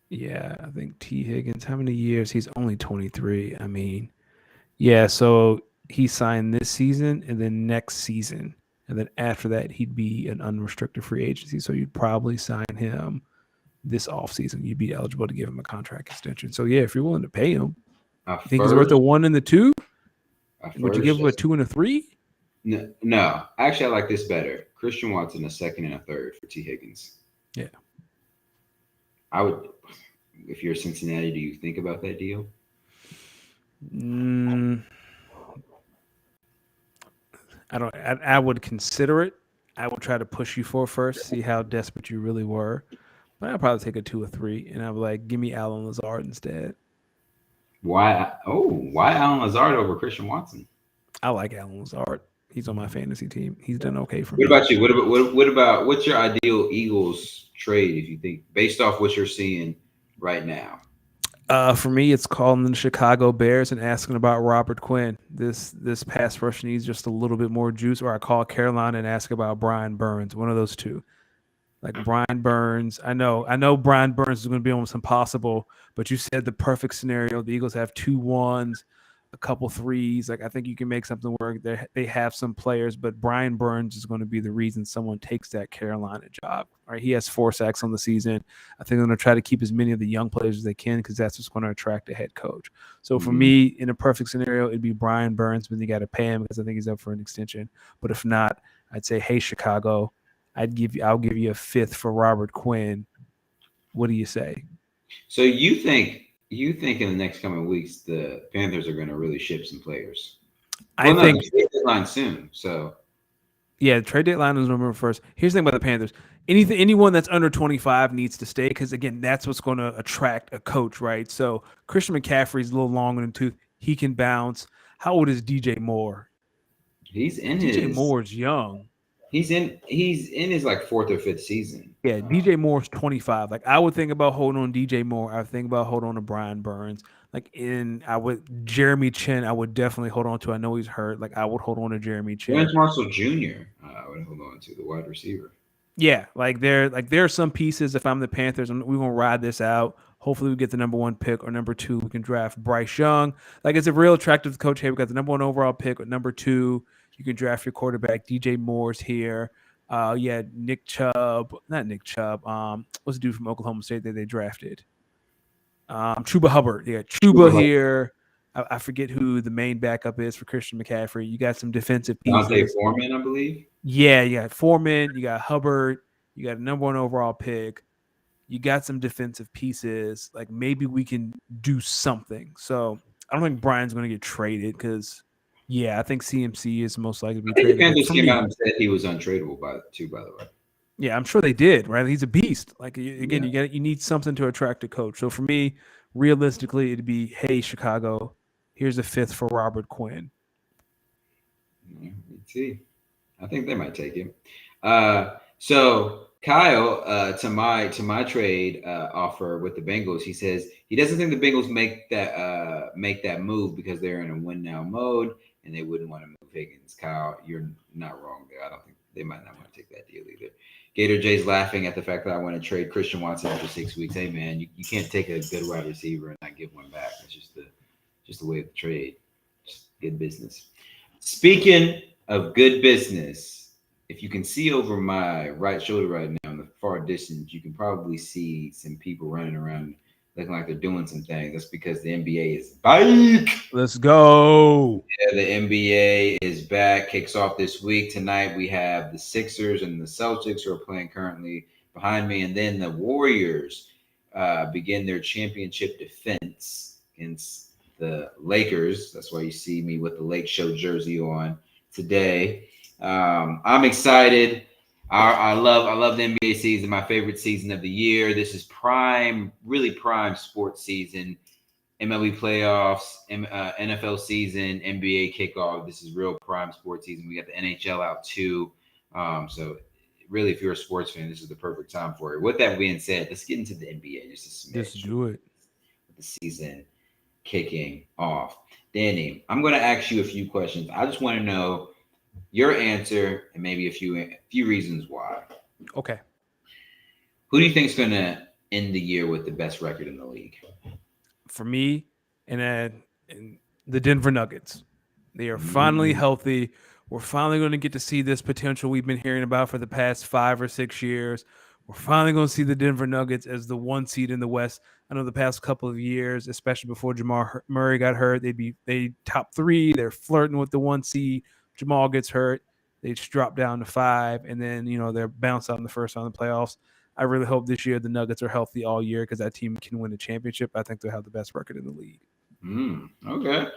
Yeah, I think T Higgins. How many years? He's only 23. I mean, yeah. So he signed this season, and then next season, and then after that, he'd be an unrestricted free agency. So you'd probably sign him this offseason. You'd be eligible to give him a contract extension. So yeah, if you're willing to pay him, A you think he's worth a first, one and the two? a Would you give first. him a two and a three? No, no, actually, I like this better. Christian Watson, a second and a third for T. Higgins. Yeah. I would, if you're Cincinnati, do you think about that deal? Mm, I don't. I would consider it. I would try to push you for it first, see how desperate you really were. But I'd probably take a two or three, and I'd be like, give me Alan Lazard instead. Why? Oh, why Alan Lazard over Christian Watson? I like Alan Lazard. He's on my fantasy team. He's done okay for What me. about you? What's your ideal Eagles trade if you think based off what you're seeing right now? For me, it's calling the Chicago Bears and asking about Robert Quinn. This pass rush needs just a little bit more juice. Or I call Carolina and ask about Brian Burns. One of those two. Like Brian Burns. I know Brian Burns is going to be almost impossible, but you said the perfect scenario. The Eagles have two ones, a couple threes. Like I think you can make something work. They have some players, but Brian Burns is going to be the reason someone takes that Carolina job. All right, he has 4 sacks on the season. I think they're going to try to keep as many of the young players as they can because that's what's going to attract a head coach. So for Mhm. me, in a perfect scenario, it'd be Brian Burns, but you got to pay him because I think he's up for an extension. But if not, I'd say, hey Chicago, I'll give you a fifth for Robert Quinn. What do you say? So you think in the next coming weeks the Panthers are going to really ship some players? I Well, no, think the trade deadline soon. So yeah, trade deadline is November 1st. Here's the thing about the Panthers. Anyone that's under 25 needs to stay because again, that's what's going to attract a coach, right? So Christian McCaffrey's a little longer in the tooth. He can bounce. How old is DJ Moore? he's in DJ his Moore's young. he's in his like fourth or fifth season. Yeah, DJ Moore's 25. Like I would think about holding on DJ Moore. I would think about holding on to Brian Burns. Like in I would Jeremy Chin, I would definitely hold on to. I know he's hurt. Like I would hold on to Jeremy Chin. Lawrence Marshall Jr. I would hold on to the wide receiver. Yeah, there are some pieces. If I'm the Panthers, we're gonna ride this out. Hopefully, we get the number one pick or number two. We can draft Bryce Young. Like it's a real attractive coach. Hey, we got the number one overall pick or number two. You can draft your quarterback. DJ Moore's here. Yeah, Nick Chubb, not Nick Chubb. What's the dude from Oklahoma State that they drafted? Chuba Hubbard. Yeah, Chuba here. I forget who the main backup is for Christian McCaffrey. You got some defensive Dante pieces. Foreman, I believe. Yeah, you got Foreman. You got Hubbard. You got a number one overall pick. You got some defensive pieces. Like maybe we can do something. So I don't think Brian's going to get traded because, yeah, I think CMC is most likely to be I think the traded. But Panthers for came out me, and said he was untradeable by the way. yeah, I'm sure they did. Right? He's a beast. Like again, Yeah. you need something to attract a coach. So for me, realistically, it'd be, hey Chicago, here's a fifth for Robert Quinn. Let's see. I think they might take him. So Kyle, to my trade offer with the Bengals, he says he doesn't think the Bengals make that move because they're in a win now mode and they wouldn't want to move Higgins. Kyle, you're not wrong there. I don't think they might not want to take that deal either. Gator J's laughing at the fact that I want to trade Christian Watson after 6 weeks. Hey man, you can't take a good wide receiver and not give one back. It's just the way of the trade. Just good business. Speaking of good business, if you can see over my right shoulder right now in the far distance, you can probably see some people running around looking like they're doing some things. That's because the NBA is back. Let's go. Yeah, the NBA is back. Kicks off this week. Tonight we have the Sixers and the Celtics who are playing currently behind me, and then the Warriors begin their championship defense against the Lakers. That's why you see me with the Lake Show jersey on today. I'm excited. I love the NBA season. My favorite season of the year. This is prime, really prime sports season. MLB playoffs, NFL season, NBA kickoff. This is real prime sports season. We got the NHL out too. So really, if you're a sports fan, this is the perfect time for it. With that being said, let's get into the NBA just a smidge. Just do it. With the season kicking off. Danny, I'm going to ask you a few questions. I just want to know your answer and maybe a few reasons why. Okay. Who do you think is going to end the year with the best record in the league? For me, and the Denver Nuggets. They are finally healthy. We're finally going to get to see this potential we've been hearing about for the past 5 or 6 years. We're finally going to see the Denver Nuggets as the 1 seed in the West. I know the past couple of years, especially before Jamal Murray got hurt, they top 3. They're flirting with the 1 seed. Jamal gets hurt, they just drop down to 5, and then they're bounced out in the first round of the playoffs. I really hope this year the Nuggets are healthy all year because that team can win a championship. I think they'll have the best record in the league. Okay.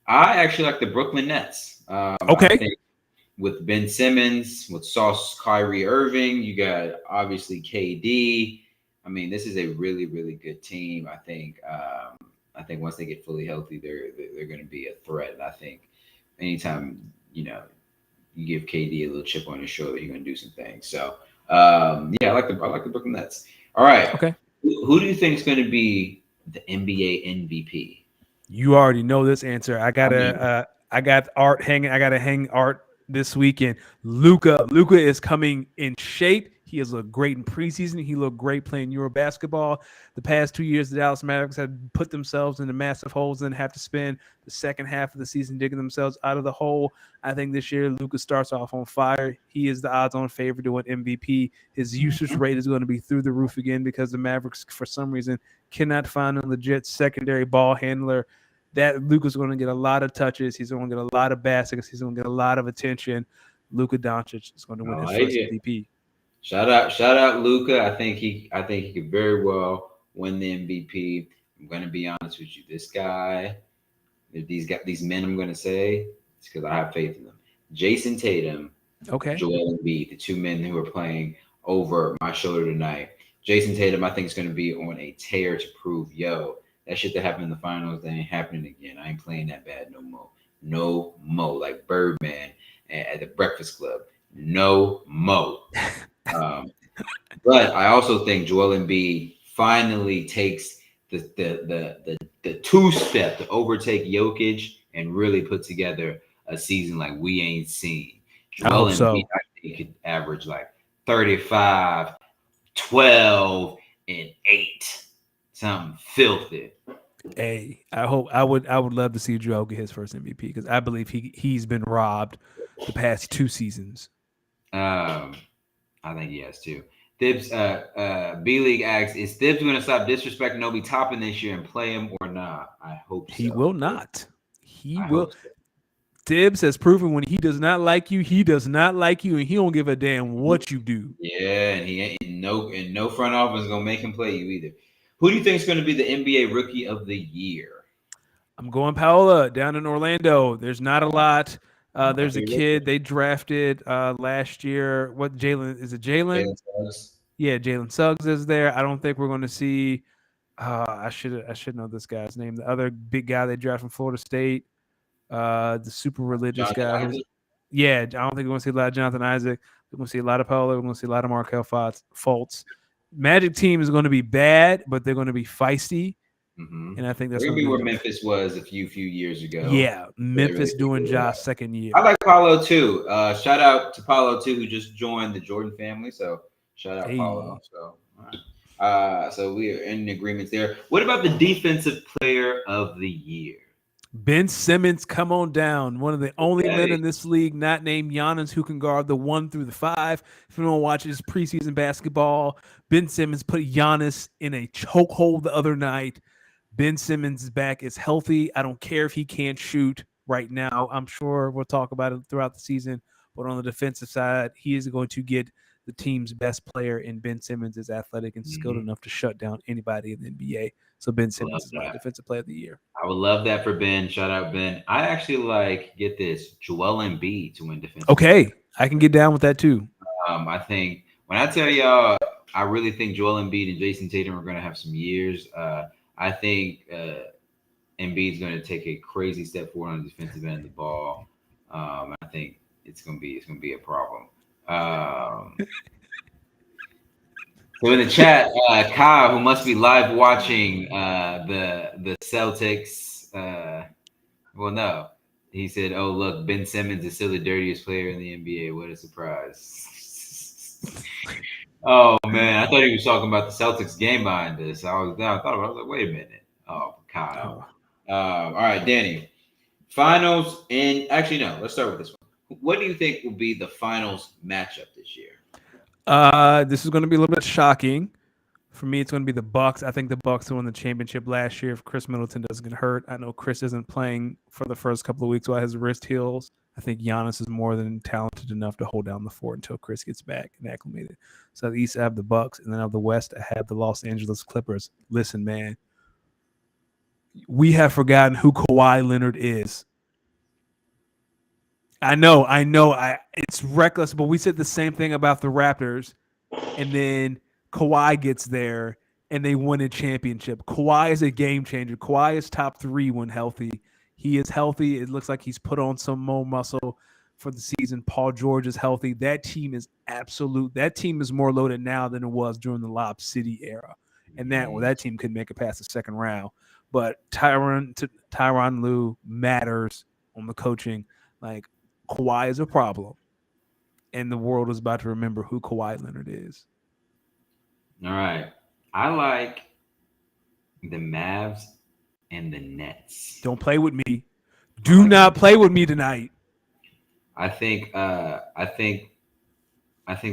I actually like the Brooklyn Nets. Okay. I think with Ben Simmons, with Sauce Kyrie Irving, you got obviously KD. I mean, this is a really, really good team. I think once they get fully healthy, they're going to be a threat. And I think anytime you give KD a little chip on his shoulder, you're going to do some things. So I like the Brooklyn Nets. All right. Okay. Who do you think is going to be the NBA MVP? You already know this answer. I got Art hanging. I got to hang Art this weekend. Luka is coming in shape. He has looked great in preseason. He looked great playing Euro basketball. The past 2 years, the Dallas Mavericks had put themselves into massive holes and have to spend the second half of the season digging themselves out of the hole. I think this year, Luka starts off on fire. He is the odds-on favorite to win MVP. His usage rate is going to be through the roof again because the Mavericks, for some reason, cannot find a legit secondary ball handler. That Luka's going to get a lot of touches. He's going to get a lot of baskets. He's going to get a lot of attention. Luka Doncic is going to win his first MVP. Shout out Luka. I think he could very well win the MVP. I'm going to be honest with you. This guy, these men, I'm going to say, it's because I have faith in them. Jason Tatum, Joel Embiid, the 2 men who are playing over my shoulder tonight. Jason Tatum, I think, is going to be on a tear to prove, that shit that happened in the finals, that ain't happening again. I ain't playing that bad no more. No more. Like Birdman at the Breakfast Club. No more. But I also think Joel Embiid finally takes the 2-step to overtake Jokic and really put together a season like we ain't seen. Joel Embiid, I think, could average like 35, 12, and 8. Something filthy. I would love to see Joel get his first MVP because I believe he's been robbed the past 2 seasons. Um, I think he has too. Thibs, B League asks, is Thibs going to stop disrespecting Obi Toppin this year and play him or not? I hope He so. will not. He I will. hope so. Tibbs has proven when he does not like you, he does not like you, and he don't give a damn what you do. Yeah, and he ain't no front office is gonna make him play you either. Who do you think is going to be the NBA Rookie of the Year? I'm going Paola down in Orlando. There's not a lot. There's a Happy rookie. kid they drafted last year. What Jalen is it? Jalen? Jalen Suggs. Yeah, Jalen Suggs is there. I don't think we're going to see. I should know this guy's name. The other big guy they drafted from Florida State, the super religious Jonathan guy who's Isaac. yeah. I don't think we're going to see a lot of Jonathan Isaac. We're going to see a lot of Paolo. We're going to see a lot of Markel Fultz. Magic team is going to be bad, but they're going to be feisty, Mm-hmm. and I think They're that's gonna going be to be where the Memphis was a few years ago. yeah. They really Memphis doing figured it Josh's out. second I year. like Paulo too. Shout out to Paulo too, who just joined the Jordan family. So shout out Paulo. Hey, So all right. So we are in agreement there. What about the defensive player of the year? Ben Simmons, come on down. One of the only men Okay. in this league not named Giannis who can guard the 1 through the 5. If anyone watches preseason basketball, Ben Simmons put Giannis in a chokehold the other night. Ben Simmons' back is healthy. I don't care if he can't shoot right now. I'm sure we'll talk about it throughout the season. But on the defensive side, he is going to get the team's best player, and Ben Simmons is athletic and skilled Mhm. enough to shut down anybody in the NBA. So Ben Love Simmons is my that. defensive player of the year. I would love that for Ben. Shout out Ben. I actually like get this Joel Embiid to win Defensive Player. Okay, I can get down with that too. I think when I tell y'all, I really think Joel Embiid and Jason Tatum are going to have some years. I think Embiid's going to take a crazy step forward on the defensive end of the ball. I think it's gonna be a problem. Um, so in the chat, Kyle, who must be live watching the Celtics. Well, no, he said, "Oh look, Ben Simmons is still the dirtiest player in the NBA. What a surprise!" Oh man, I thought he was talking about the Celtics game behind this. I was like, wait a minute. Oh, Kyle. Oh. All right, Danny. Finals, and actually no, let's start with this one. What do you think will be the finals matchup this year? This is going to be a little bit shocking. For me, it's going to be the Bucks. I think the Bucks won the championship last year. If Chris Middleton doesn't get hurt, I know Chris isn't playing for the first couple of weeks while his wrist heals. I think Giannis is more than talented enough to hold down the fort until Chris gets back and acclimated. So at the East, I have the Bucks, and then out of the West, I have the Los Angeles Clippers. Listen, man, we have forgotten who Kawhi Leonard is. It's reckless, but we said the same thing about the Raptors, and then Kawhi gets there and they win a championship. Kawhi is a game changer. Kawhi is top 3 when healthy. He is healthy. It looks like he's put on some more muscle for the season. Paul George is healthy. That team is absolute. That team is more loaded now than it was during the Lob City era, and that team could make it past the second round. But Tyronn Lue matters on the coaching. Like Kawhi is a problem, and the world is about to remember who Kawhi Leonard is. All right. I like the Mavs and the Nets. Don't play with me. I Do like them. not play with me tonight. I think I think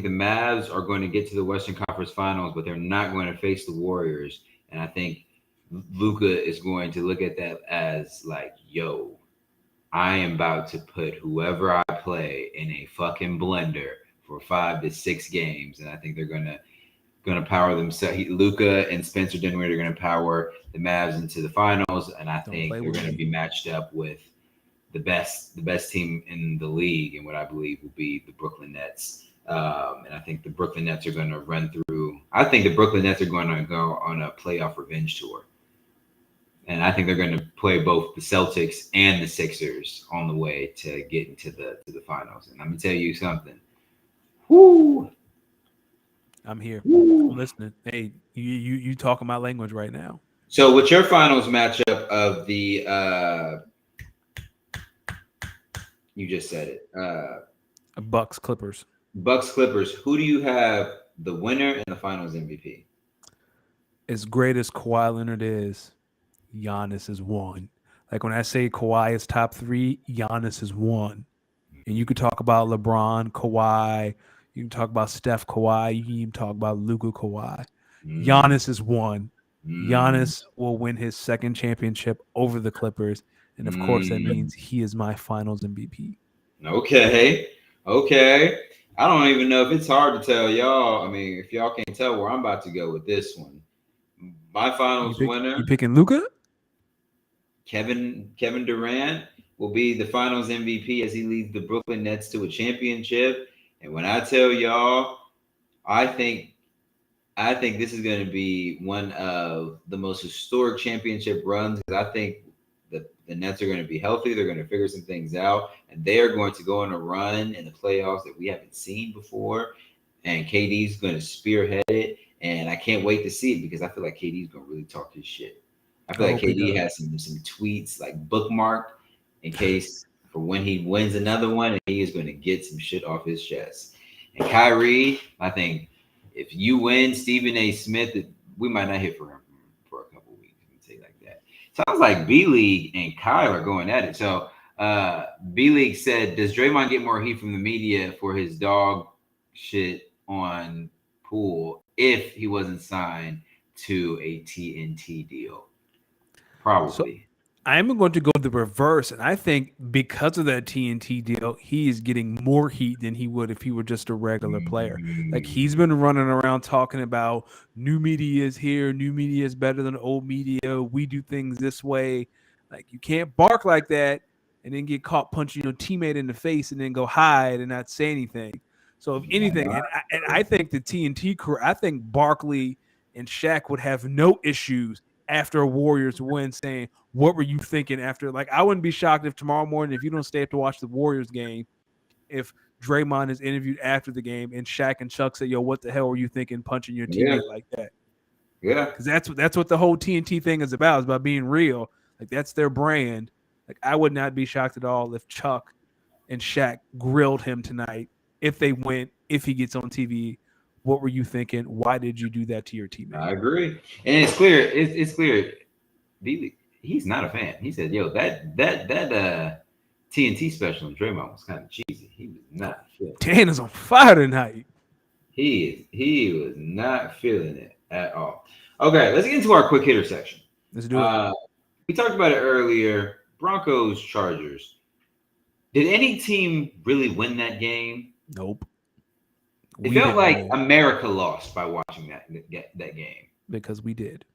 the Mavs are going to get to the Western Conference Finals, but they're not going to face the Warriors. And I think Luca is going to look at that as like, yo, I am about to put whoever I play in a fucking blender for 5 to 6 games. And I think they're gonna power themselves. Luca and Spencer Dinwiddie are gonna power the Mavs into the finals, and I Don't think play they're with gonna me. be matched up with the best team in the league, and what I believe will be the Brooklyn Nets. And I think the Brooklyn Nets are going to run through. I think the Brooklyn Nets are going to go on a playoff revenge tour, and I think they're going to play both the Celtics and the Sixers on the way to get into the finals. And I'm gonna tell you something. Whoo, I'm here. I'm whoo. listening. Hey, you talking my language right now. So, what's your finals matchup of the? You just said it. Bucks Clippers. Bucks Clippers. Who do you have the winner and the finals MVP? As great as Kawhi Leonard is, Giannis is one. Like when I say Kawhi is top three, Giannis is one. And you could talk about LeBron, Kawhi. You can talk about Steph Kawhi. You can even talk about Luka Kawhi. Mm, Giannis is one. mm, Giannis will win his second championship over the Clippers. And of course, that mm. means he is my finals MVP. Okay. Okay. I don't even know if it's hard to tell y'all. I mean, if y'all can't tell where I'm about to go with this one. My finals You winner, picking Luka? Kevin Durant, will be the finals MVP as he leads the Brooklyn Nets to a championship. And when I tell y'all, I think I think this is going to be one of the most historic championship runs because I think the Nets are going to be healthy. They're going to figure some things out, and they are going to go on a run in the playoffs that we haven't seen before. And KD's going to spearhead it, and I can't wait to see it because I feel like KD's going to really talk his shit. I I feel like hope he KD does. has some tweets like bookmarked in case for when he wins another one, and he is going to get some shit off his chest. And Kyrie, I think if you win Stephen A. Smith, we might not hear from him for a couple of weeks. Let me say like that. Sounds like B League and Kyle are going at it. So B League said, "Does Draymond get more heat from the media for his dog shit on Poole if he wasn't signed to a TNT deal?" So Probably. I'm going to go the reverse, and I think because of that TNT deal, he is getting more heat than he would if he were just a regular player. Like he's Mm, been running around talking about new media is here, new media is better than old media. We do things this way. Like you can't bark like that and then get caught punching your teammate in the face and then go hide and not say anything. So if anything, and I think the TNT crew, I think Barkley and Shaq would have no issues after a Warriors win saying, what were you thinking after? Like, I wouldn't be shocked if tomorrow morning, if you don't stay up to watch the Warriors game, if Draymond is interviewed after the game and Shaq and Chuck say, "Yo, what the hell were you thinking, punching your yeah, teammate like that?" yeah, Because that's what the whole TNT thing is about. It's about being real. Like that's their brand. Like I would not be shocked at all if Chuck and Shaq grilled him tonight if they went, if he gets on TV. What were you thinking? Why did you do that to your teammate? I agree. And it's clear. It's clear. He's not a fan. He said, "Yo, that TNT special on Draymond was kind of cheesy. He was Oh, not feeling it. Dan is on fire tonight. He was not feeling it at all." Okay, let's get into our quick hitter section. Let's do it. Uh, we talked about it earlier. Broncos Chargers. Did any team really win that game? Nope. It We felt didn't like win America lost by watching that game. because we did.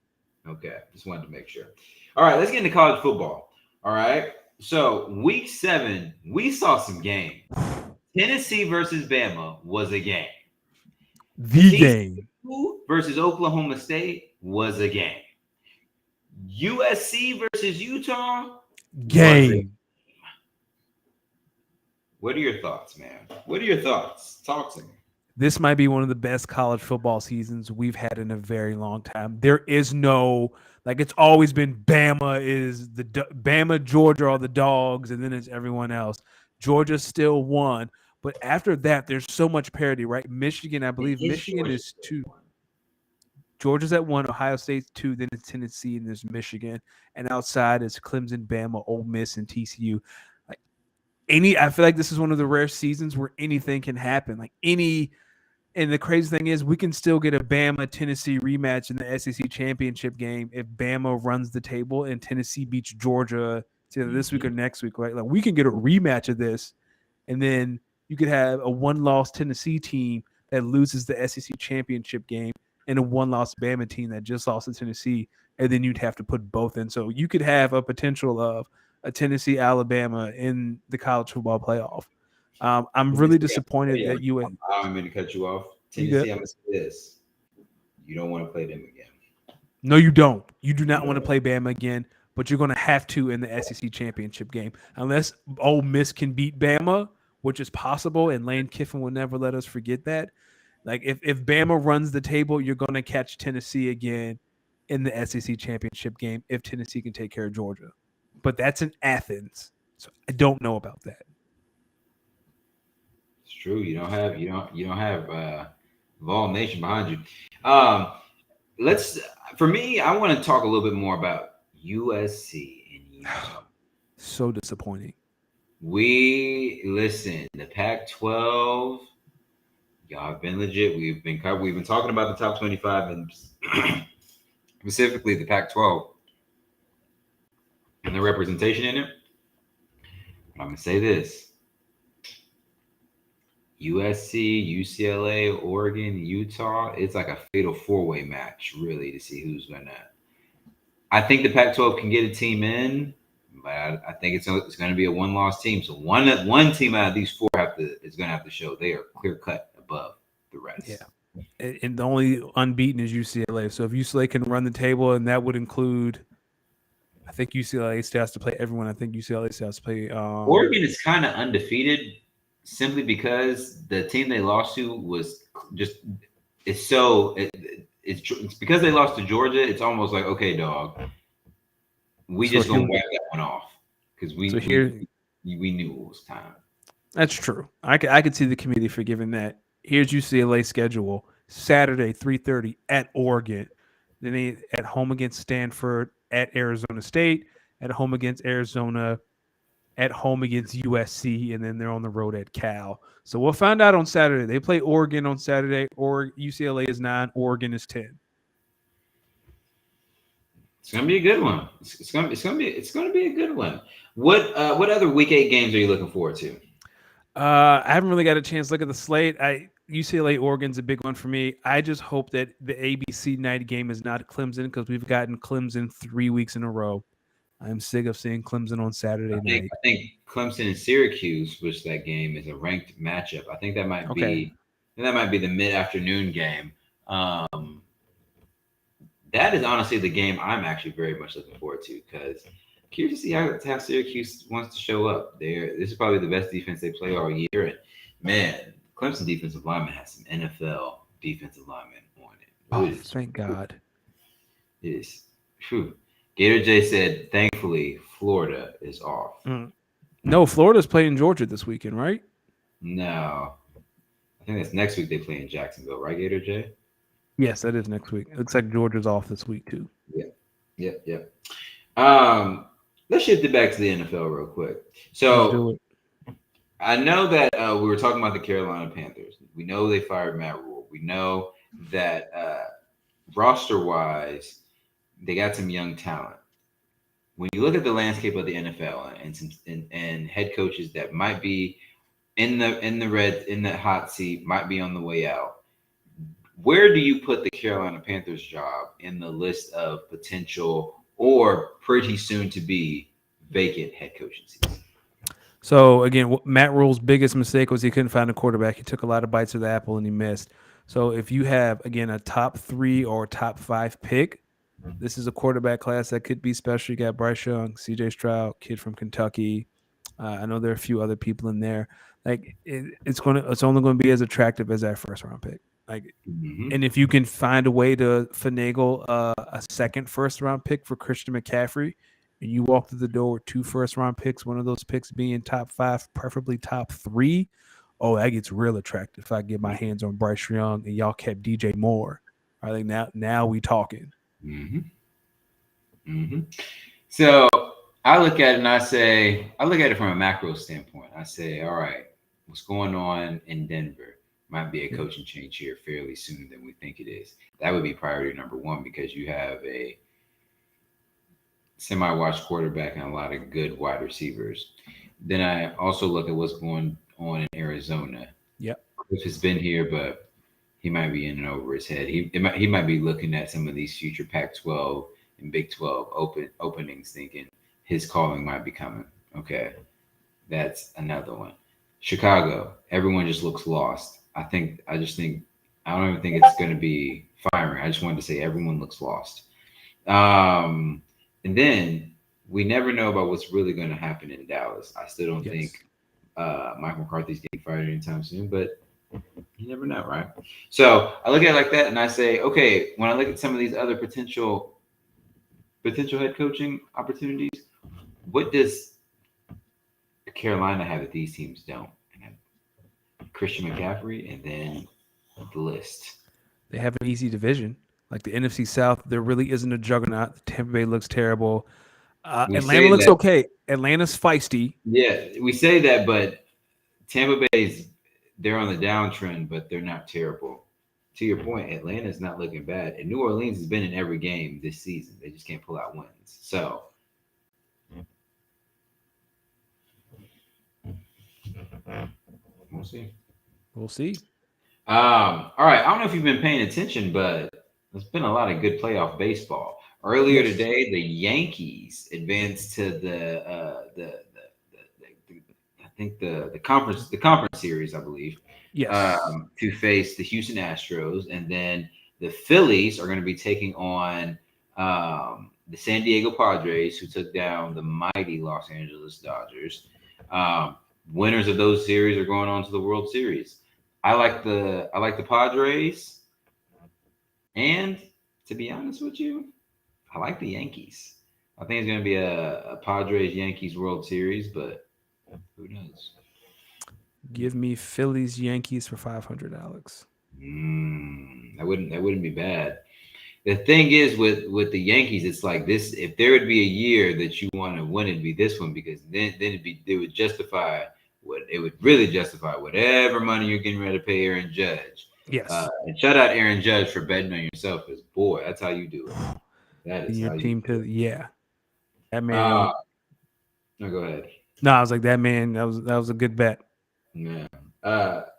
Okay, just wanted to make sure. All right, let's get into college football. All right, so week 7, we saw some game. Tennessee versus Bama was a game. The game. TCU versus Oklahoma State was a game. USC versus Utah was a. Game. What are your thoughts, man? What are your thoughts? Talk to me. This might be one of the best college football seasons we've had in a very long time. There is no like it's always been Bama is the Bama Georgia are the dogs and then it's everyone else. Georgia still won, but after that there's so much parity, right? Michigan, I believe It's Michigan Georgia. is 2. Georgia's at 1, Ohio State's 2, then it's Tennessee and there's Michigan, and outside is Clemson, Bama, Ole Miss and TCU. Like I feel like this is one of the rare seasons where anything can happen. Like any and the crazy thing is, we can still get a Bama Tennessee rematch in the SEC championship game if Bama runs the table and Tennessee beats Georgia either this week or Mhm. next week, right? Like we can get a rematch of this, and then you could have a one-loss Tennessee team that loses the SEC championship game and a one-loss Bama team that just lost to Tennessee, and then you'd have to put both in. So you could have a potential of a Tennessee Alabama in the college football playoff. I'm really Tennessee, I'm gonna tell disappointed you, that you I'm, I don't mean to cut you off. you good. Tennessee, I'm gonna say this: you don't want to play them again. No, you don't. You do You not want to don't. play Bama again, but you're going to have to in the SEC championship game. Unless Ole Miss can beat Bama, which is possible, and Lane Kiffin will never let us forget that. Like if Bama runs the table, you're going to catch Tennessee again in the SEC championship game if Tennessee can take care of Georgia. But that's in Athens. So I don't know about that. It's true. You don't have Vol Nation behind you. Um, let's. For me, I want to talk a little bit more about USC in Utah. So disappointing. We listen. The Pac-12, y'all have been legit. We've been talking about the top 25 and specifically the Pac-12 and the representation in it. I'm gonna say this: USC, UCLA, Oregon, Utah. It's like a fatal four-way match, really, to see who's gonna. I think the Pac-12 can get a team in, but I think it's going to be a one-loss team. So one team out of these four is going to have to show they are clear cut above the Yeah. rest. And the only unbeaten is UCLA. So if UCLA can run the table, and that would include, I think UCLA still has to play everyone. I think UCLA still has to play. Oregon is kind of undefeated simply because the team they lost to was just it's so it's because they lost to Georgia. It's almost like, okay, dog, we So just gonna here, wipe that one off because so here, we knew it was time. that's true. I could see the committee forgiving that. Here's UCLA schedule: Saturday 3:30 at Oregon, then they at home against Stanford, at Arizona State, at home against Arizona, at home against USC, and then they're on the road at Cal. So we'll find out on Saturday. They play Oregon on Saturday, or UCLA is 9, Oregon is 10. It's gonna be a good one. It's gonna be a good one. What other week 8 games are you looking forward to? I haven't really got a chance to look at the slate. UCLA Oregon's a big one for me. I just hope that the ABC night game is not Clemson, because we've gotten Clemson 3 weeks in a row. I'm sick of seeing Clemson on Saturday night. I think Clemson and Syracuse, which that game is a ranked matchup. I think Okay. that might be the mid afternoon game. That is honestly the game I'm actually very much looking forward to because curious to see how Syracuse wants to show up. This is probably the best defense they play all year, and man, Clemson defensive lineman has some NFL defensive linemen on it. Oh, thank God. It is. Whew. Gator J said, thankfully, Florida is off. No, Florida's playing Georgia this weekend, right? No, I think that's next week they play in Jacksonville, right, Gator J? Yes, that is next week. It looks like Georgia's off this week too. Yeah. Let's shift it back to the NFL real quick. Let's do So it. I know that we were talking about the Carolina Panthers. We know they fired Matt Rule. We know that roster-wise, they got some young talent. When you look at the landscape of the NFL and head coaches that might be in the hot seat, might be on the way out, where do you put the Carolina Panthers job in the list of potential or pretty soon to be vacant head coaching seats? So again, Matt Rule's biggest mistake was he couldn't find a quarterback. He took a lot of bites of the apple and he missed. So if you have, again, a top 3 or top 5 pick, this is a quarterback class that could be special. You got Bryce Young, C.J. Stroud, kid from Kentucky. I know there are a few other people in there. Like it's only going to be as attractive as that first round pick. Like, and if you can find a way to finagle a second first round pick for Christian McCaffrey, and you walk through the door with 2 first round picks, one of those picks being top 5, preferably top 3, oh, that gets real attractive. If I get my hands on Bryce Young and y'all kept DJ Moore, I think now we talking. So I look at it and I look at it from a macro standpoint. I say, all right, what's going on in Denver might be a coaching change here fairly sooner than we think it is. That would be priority number 1 because you have a semi-washed quarterback and a lot of good wide receivers. Then I also look at what's going on in Arizona. Yep. Cliff has been here, but he might be in and over his head. He might be looking at some of these future Pac-12 and Big 12 openings, thinking his calling might be coming. Okay, that's another one. Chicago, everyone just looks lost. I don't even think it's going to be firing. I just wanted to say everyone looks lost. And then we never know about what's really going to happen in Dallas. I still don't think Mike McCarthy's getting fired anytime soon, but you never know, right? So I look at it like that and I say, okay, when I look at some of these other potential head coaching opportunities, what does Carolina have that these teams don't? And Christian McCaffrey, and then the list. They have an easy division. Like the NFC South, there really isn't a juggernaut. Tampa Bay looks terrible. We Atlanta say looks that, okay. Atlanta's feisty. yeah, we say that, but Tampa Bay's they're on the downtrend, but they're not terrible. To your point, Atlanta's not looking bad, and New Orleans has been in every game this season. They just can't pull out wins. So we'll see. We'll see. All right. I don't know if you've been paying attention, but there's been a lot of good playoff baseball. Earlier Yes. today, the Yankees advanced to I think the conference series, I believe, Yes. to face the Houston Astros, and then the Phillies are going to be taking on the San Diego Padres, who took down the mighty Los Angeles Dodgers. Um, Winners of those series are going on to the World Series. I like the Padres, and to be honest with you, I like the Yankees. I think it's going to be a Padres Yankees World Series, but who knows? Give me Phillies Yankees for 500, Alex. That wouldn't be bad. The thing is with the Yankees, it's like this. If there would be a year that you want to win, it'd be this one because then it would justify what it would really justify whatever money you're getting ready to pay Aaron Judge. Yes. And shout out Aaron Judge for betting on yourself, because boy, that's how you do it. That In is your how you team do to yeah. That it. Uh, man. no, go ahead. No, I was like that man. That was a good bet. Yeah.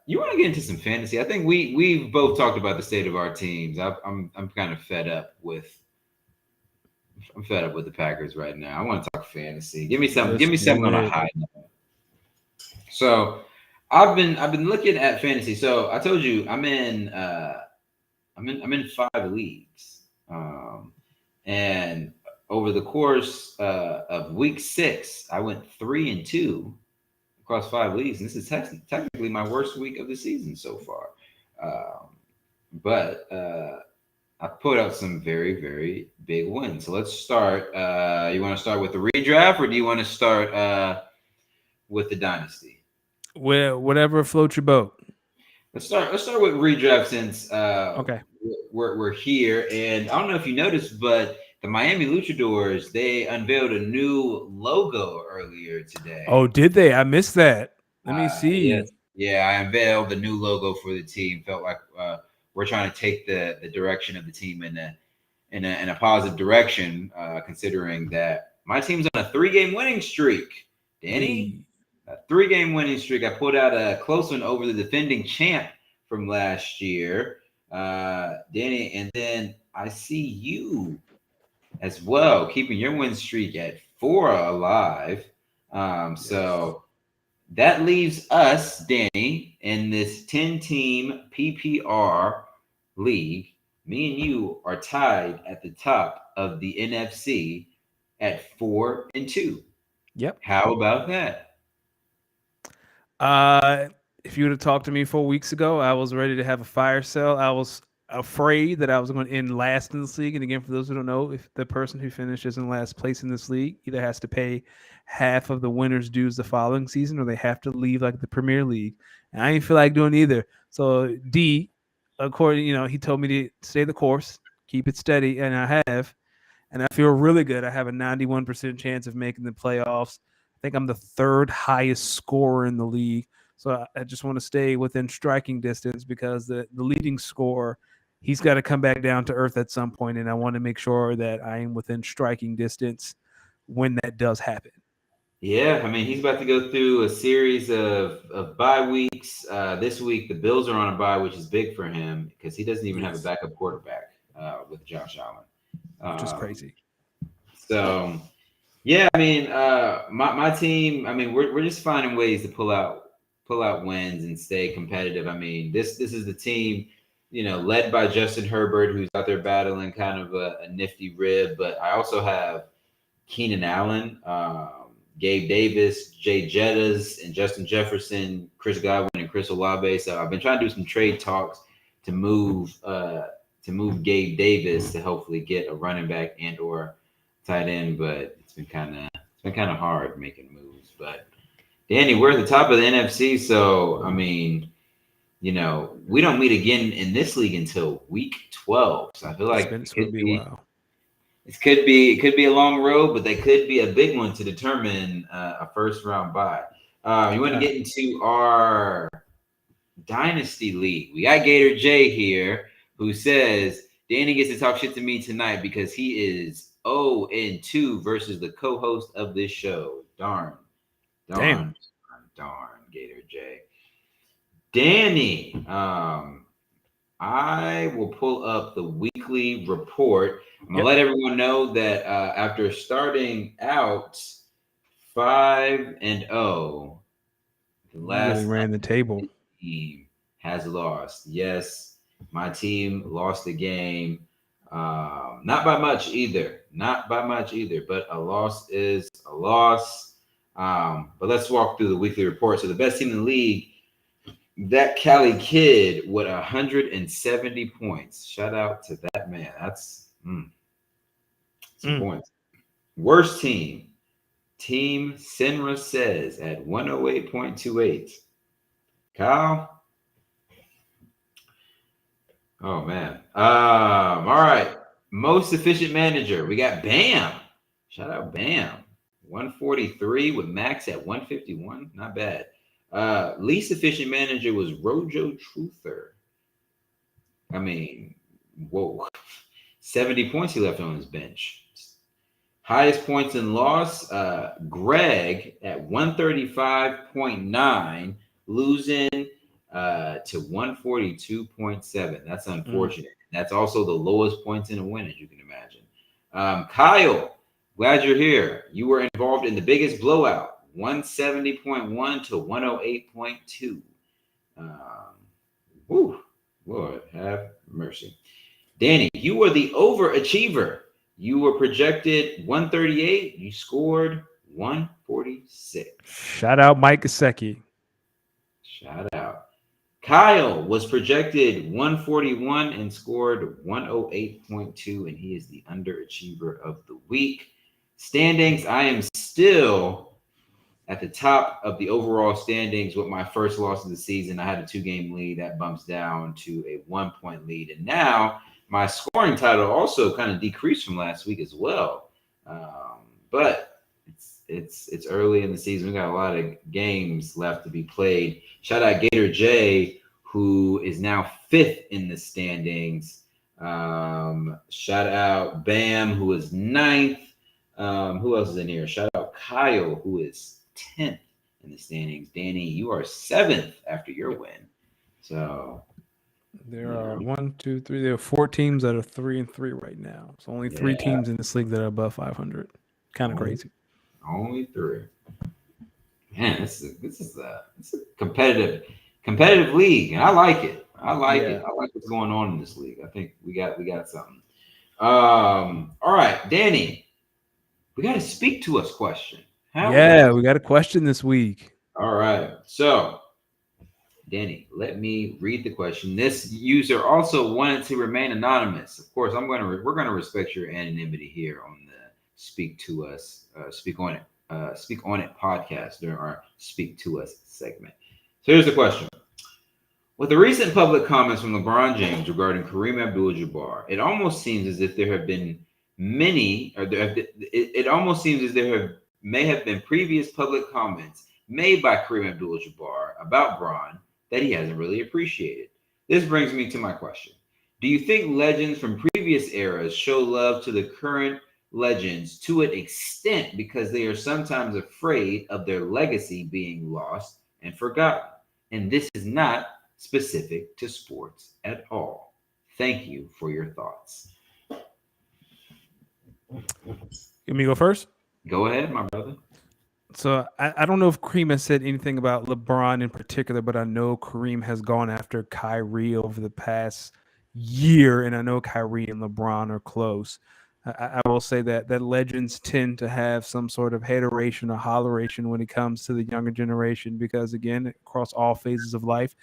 You want to get into some fantasy? I think we've both talked about the state of our teams. I'm kind of fed up with the Packers right now. I want to talk fantasy. Give me some. Let's Give me something do on a it. high note. So, I've been looking at fantasy. So I told you I'm in 5 leagues, and over the course of week 6, I went 3-2 across 5 leagues, and this is technically my worst week of the season so far. Um, but I put out some very, very big wins. So let's start. You want to start with the redraft, or do you want to start with the dynasty? Whatever floats your boat. Let's start with redraft since Okay. we're here. And I don't know if you noticed, but the Miami Luchadors, they unveiled a new logo earlier Oh, today. did they? I missed that. Let me Yes, see. yeah, I unveiled the new logo for the team. Felt like we're trying to take the direction of the team in a positive direction, considering that my team's on a 3 game winning streak. Danny, Hey. a 3 game winning streak. I pulled out a close one over the defending champ from last year, Danny, and then I see you as well, keeping your win streak at 4 alive. Yes. So that leaves us, Danny, in this 10-team PPR league. Me and you are tied at the top of the NFC at 4-2. Yep. How about that? Uh, if you would have talked to me 4 weeks ago, I was ready to have a fire sale. I was afraid that I was going to end last in this league. And again, for those who don't know, if the person who finishes in last place in this league either has to pay half of the winner's dues the following season, or they have to leave like the Premier League. And I didn't feel like doing either. So D, according, he told me to stay the course, keep it steady, and I have. And I feel really good. I have a 91% chance of making the playoffs. I think I'm the third highest scorer in the league. So I just want to stay within striking distance because the leading scorer, he's got to come back down to earth at some point, and I want to make sure that I am within striking distance when that does happen. Yeah, I mean, he's about to go through a series of bye weeks. This week, the Bills are on a bye, which is big for him because he doesn't even have a Yes, backup quarterback with Josh Allen. which is Um, crazy. so, yeah, I mean, my team. I mean, we're just finding ways to pull out wins and stay competitive. I mean, this is the team, led by Justin Herbert, who's out there battling kind of a nifty rib. But I also have Keenan Allen, Gabe Davis, Jay Jettas, and Justin Jefferson, Chris Godwin, and Chris Olave. So I've been trying to do some trade talks to move Gabe Davis to hopefully get a running back and or tight end, but it's been kind of hard making moves. But Danny, we're at the top of the NFC, so I mean, we don't meet again in this league until week 12. So I feel like It's going to be a while. it could be a long road, but they could be a big one to determine a first round bye. You want to get into our dynasty league? We got Gator J here, who says Danny gets to talk shit to me tonight because he is 0-2 versus the co-host of this show. Darn, Damn. darn, darn, Gator J. Danny, I will pull up the weekly report. I'm gonna Yep. let everyone know that after starting out 5-0, the You really last ran the table. team has lost. Yes, my team lost the game. Not by much either. Not by much either. But a loss is a loss. But let's walk through the weekly report. So the best team in the league, that Cali kid with 170 points. Shout out to that man. That's some Mm. points. Worst team, Team Senra says at 108.28. Kyle. Oh man. All right. Most efficient manager. We got Bam. Shout out Bam. 143 with Max at 151. Not bad. Least efficient manager was Rojo Truther. I mean, whoa. 70 points he left on his bench. Highest points in loss, Greg at 135.9, losing to 142.7. That's Mm. unfortunate. That's also the lowest points in a win, as you can imagine. Kyle, glad you're here. You were involved in the biggest blowout, 170.1 to 108.2. Whew, Lord have mercy. Danny, you were the overachiever. You were projected 138. You scored 146. Shout out Mike Gesicki. Shout out. Kyle was projected 141 and scored 108.2, and he is the underachiever of the week. Standings, I am still at the top of the overall standings with my first loss of the season. I had a 2-game lead that bumps down to a 1-point lead. And now my scoring title also kind of decreased from last week as well. But it's early in the season. We got a lot of games left to be played. Shout out Gator J, who is now 5th in the standings. Shout out Bam, who is 9th. Who else is in here? Shout out Kyle, who is 10th in the standings. Danny, you are 7th after your win. So There are 1, 2, 3. There are 4 teams that are 3-3 right now. So only 3 yeah, teams in this league that are above 500. Kind of only, crazy. only 3. Man, this is a competitive league, and I like it. I like it. Yeah. I like what's going on in this league. I think we got something. All right, Danny, we got a speak to us question. How we got? Yeah, we got a question this week. All right, so Danny, let me read the question. This user also wanted to remain anonymous. Of course, we're gonna respect your anonymity here on the Speak to Us, Speak on It podcast during our Speak to Us segment. So here's the question: with the recent public comments from LeBron James regarding Kareem Abdul-Jabbar, it almost seems as if there have been many, or it almost seems as there may have been previous public comments made by Kareem Abdul-Jabbar about Bron that he hasn't really appreciated. This brings me to my question. Do you think legends from previous eras show love to the current legends to an extent because they are sometimes afraid of their legacy being lost and forgotten? And this is not specific to sports at all. Thank you for your thoughts. Let me go first. Go ahead, my brother. So I don't know if Kareem has said anything about LeBron in particular, but I know Kareem has gone after Kyrie over the past year, and I know Kyrie and LeBron are close. I will say that legends tend to have some sort of hateration or holleration when it comes to the younger generation, because again, across all phases of life,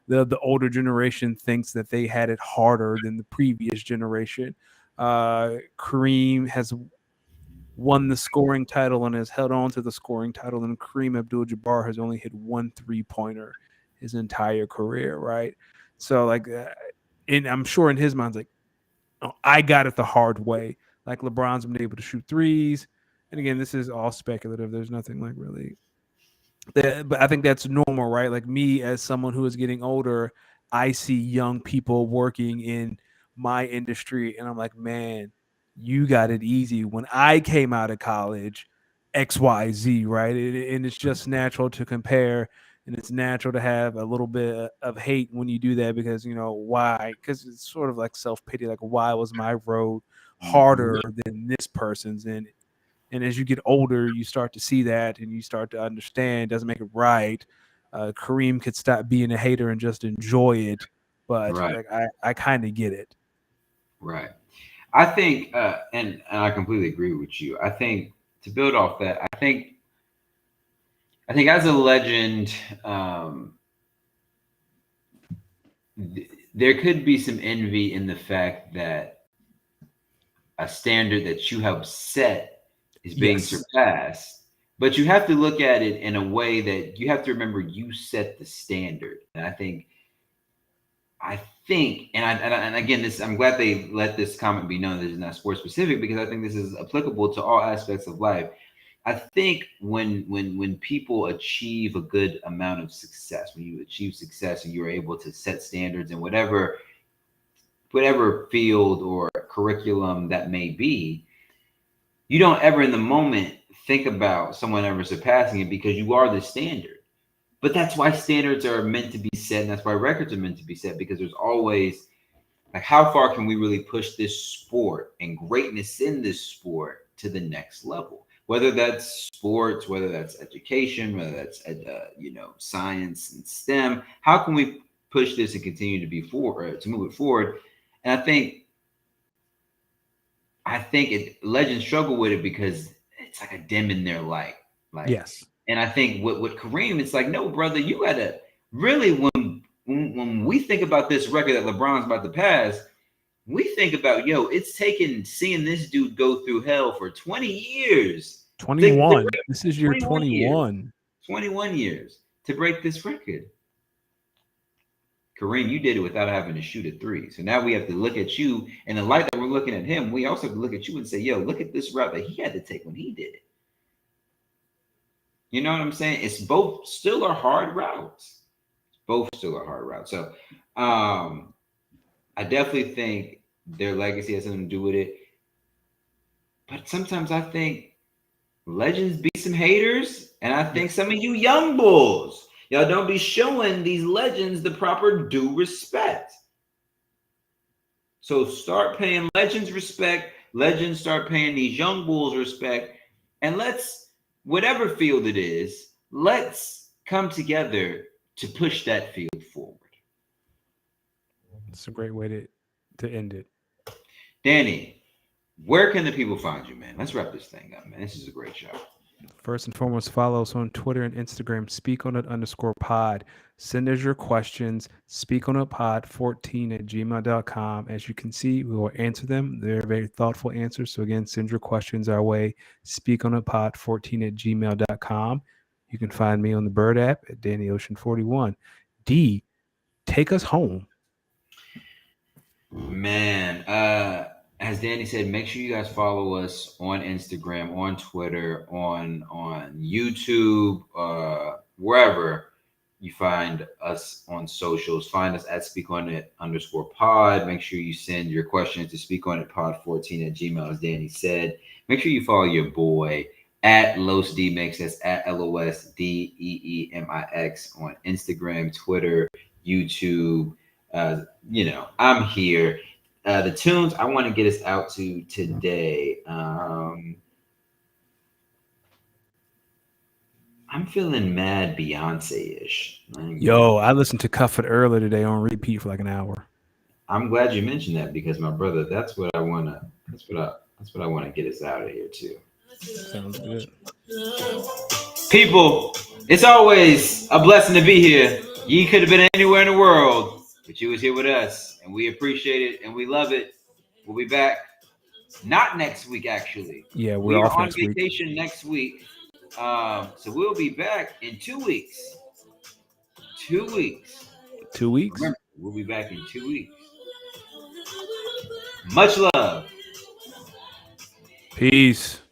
the older generation thinks that they had it harder than the previous generation. Kareem has won the scoring title and has held on to the scoring title, and Kareem Abdul-Jabbar has only hit 1 3-pointer his entire career, right? So like, and I'm sure in his mind's like, oh, I got it the hard way. Like LeBron's been able to shoot threes, and again, this is all speculative. There's nothing like really but I think that's normal, right? Like me as someone who is getting older, I see young people working in my industry, and I'm like, man, you got it easy. When I came out of college, X, Y, Z, right? And it's just natural to compare, and it's natural to have a little bit of hate when you do that because why? Because it's sort of like self pity, like why was my road Mhm. harder than this person's? And as you get older, you start to see that and you start to understand. Doesn't make it right. Kareem could stop being a hater and just enjoy it, but Right, like I kind of get it. right. I think, and I completely agree with you. I think to build off that, I think as a legend, there could be some envy in the fact that a standard that you have set is being Yes. surpassed. But you have to look at it in a way that you have to remember you set the standard. And I think, and again, this I'm glad they let this comment be known that it's not sports specific because I think this is applicable to all aspects of life. I think when people achieve a good amount of success, when you achieve success and you're able to set standards in whatever field or curriculum that may be, you don't ever in the moment think about someone ever surpassing it because you are the standard. But that's why standards are meant to be set, and that's why records are meant to be set because there's always like how far can we really push this sport and greatness in this sport to the next level? Whether that's sports, whether that's education, whether that's science and STEM, how can we push this and continue to be forward to move it forward? And I think legends struggle with it because it's like a dim in their light. Like, Yes. and I think with Kareem, it's like, no, brother, you gotta really when we think about this record that LeBron's about to pass, we think about it's taken seeing this dude go through hell for 20 years. The 21. This is your 21 years, 21. 21 years to break this record. Kareem, you did it without having to shoot a three. So now we have to look at you in the light that we're looking at him. We also have to look at you and say, yo, look at this route that he had to take when he did it. You know what I'm saying? It's both still are hard routes. Both still are hard routes. So I definitely think their legacy has something to do with it. But sometimes I think legends be some haters. And I think Yes. some of you young bulls, y'all don't be showing these legends the proper due respect. So start paying legends respect. Legends start paying these young bulls respect. And whatever field it is, let's come together to push that field forward. It's a great way to end it. Danny, where can the people find you, man? Let's wrap this thing up, man. This is a great show. First and foremost, follow us on Twitter and Instagram, speakonit_pod. Send us your questions, speakonitpod14@gmail.com. As you can see, we will answer them. They're very thoughtful answers. So again, send your questions our way, speakonitpod14@gmail.com. You can find me on the Bird app at DannyOcean41. D, take us home. Man, as Danny said, make sure you guys follow us on Instagram, on Twitter, on YouTube, wherever you find us on socials. Find us at speakonit_pod. Make sure you send your questions to speakonitpod14@gmail, as Danny said. Make sure you follow your boy at Los D Mix. That's at LOSDEEMIX on Instagram, Twitter, YouTube. I'm here. The tunes I want to get us out to today. I'm feeling mad Beyonce-ish. Yo, I listened to Cuff It earlier today on repeat for like an hour. I'm glad you mentioned that because my brother, that's what I wanna. That's what I want to get us out of here too. Sounds good. People, it's always a blessing to be here. You could have been anywhere in the world, but you was here with us, and we appreciate it and we love it. We'll be back. Not next week, actually. Yeah, we're We are off on next week. vacation next week. So we'll be back in 2 weeks. 2 weeks. 2 weeks. Remember, we'll be back in 2 weeks. Much love. Peace.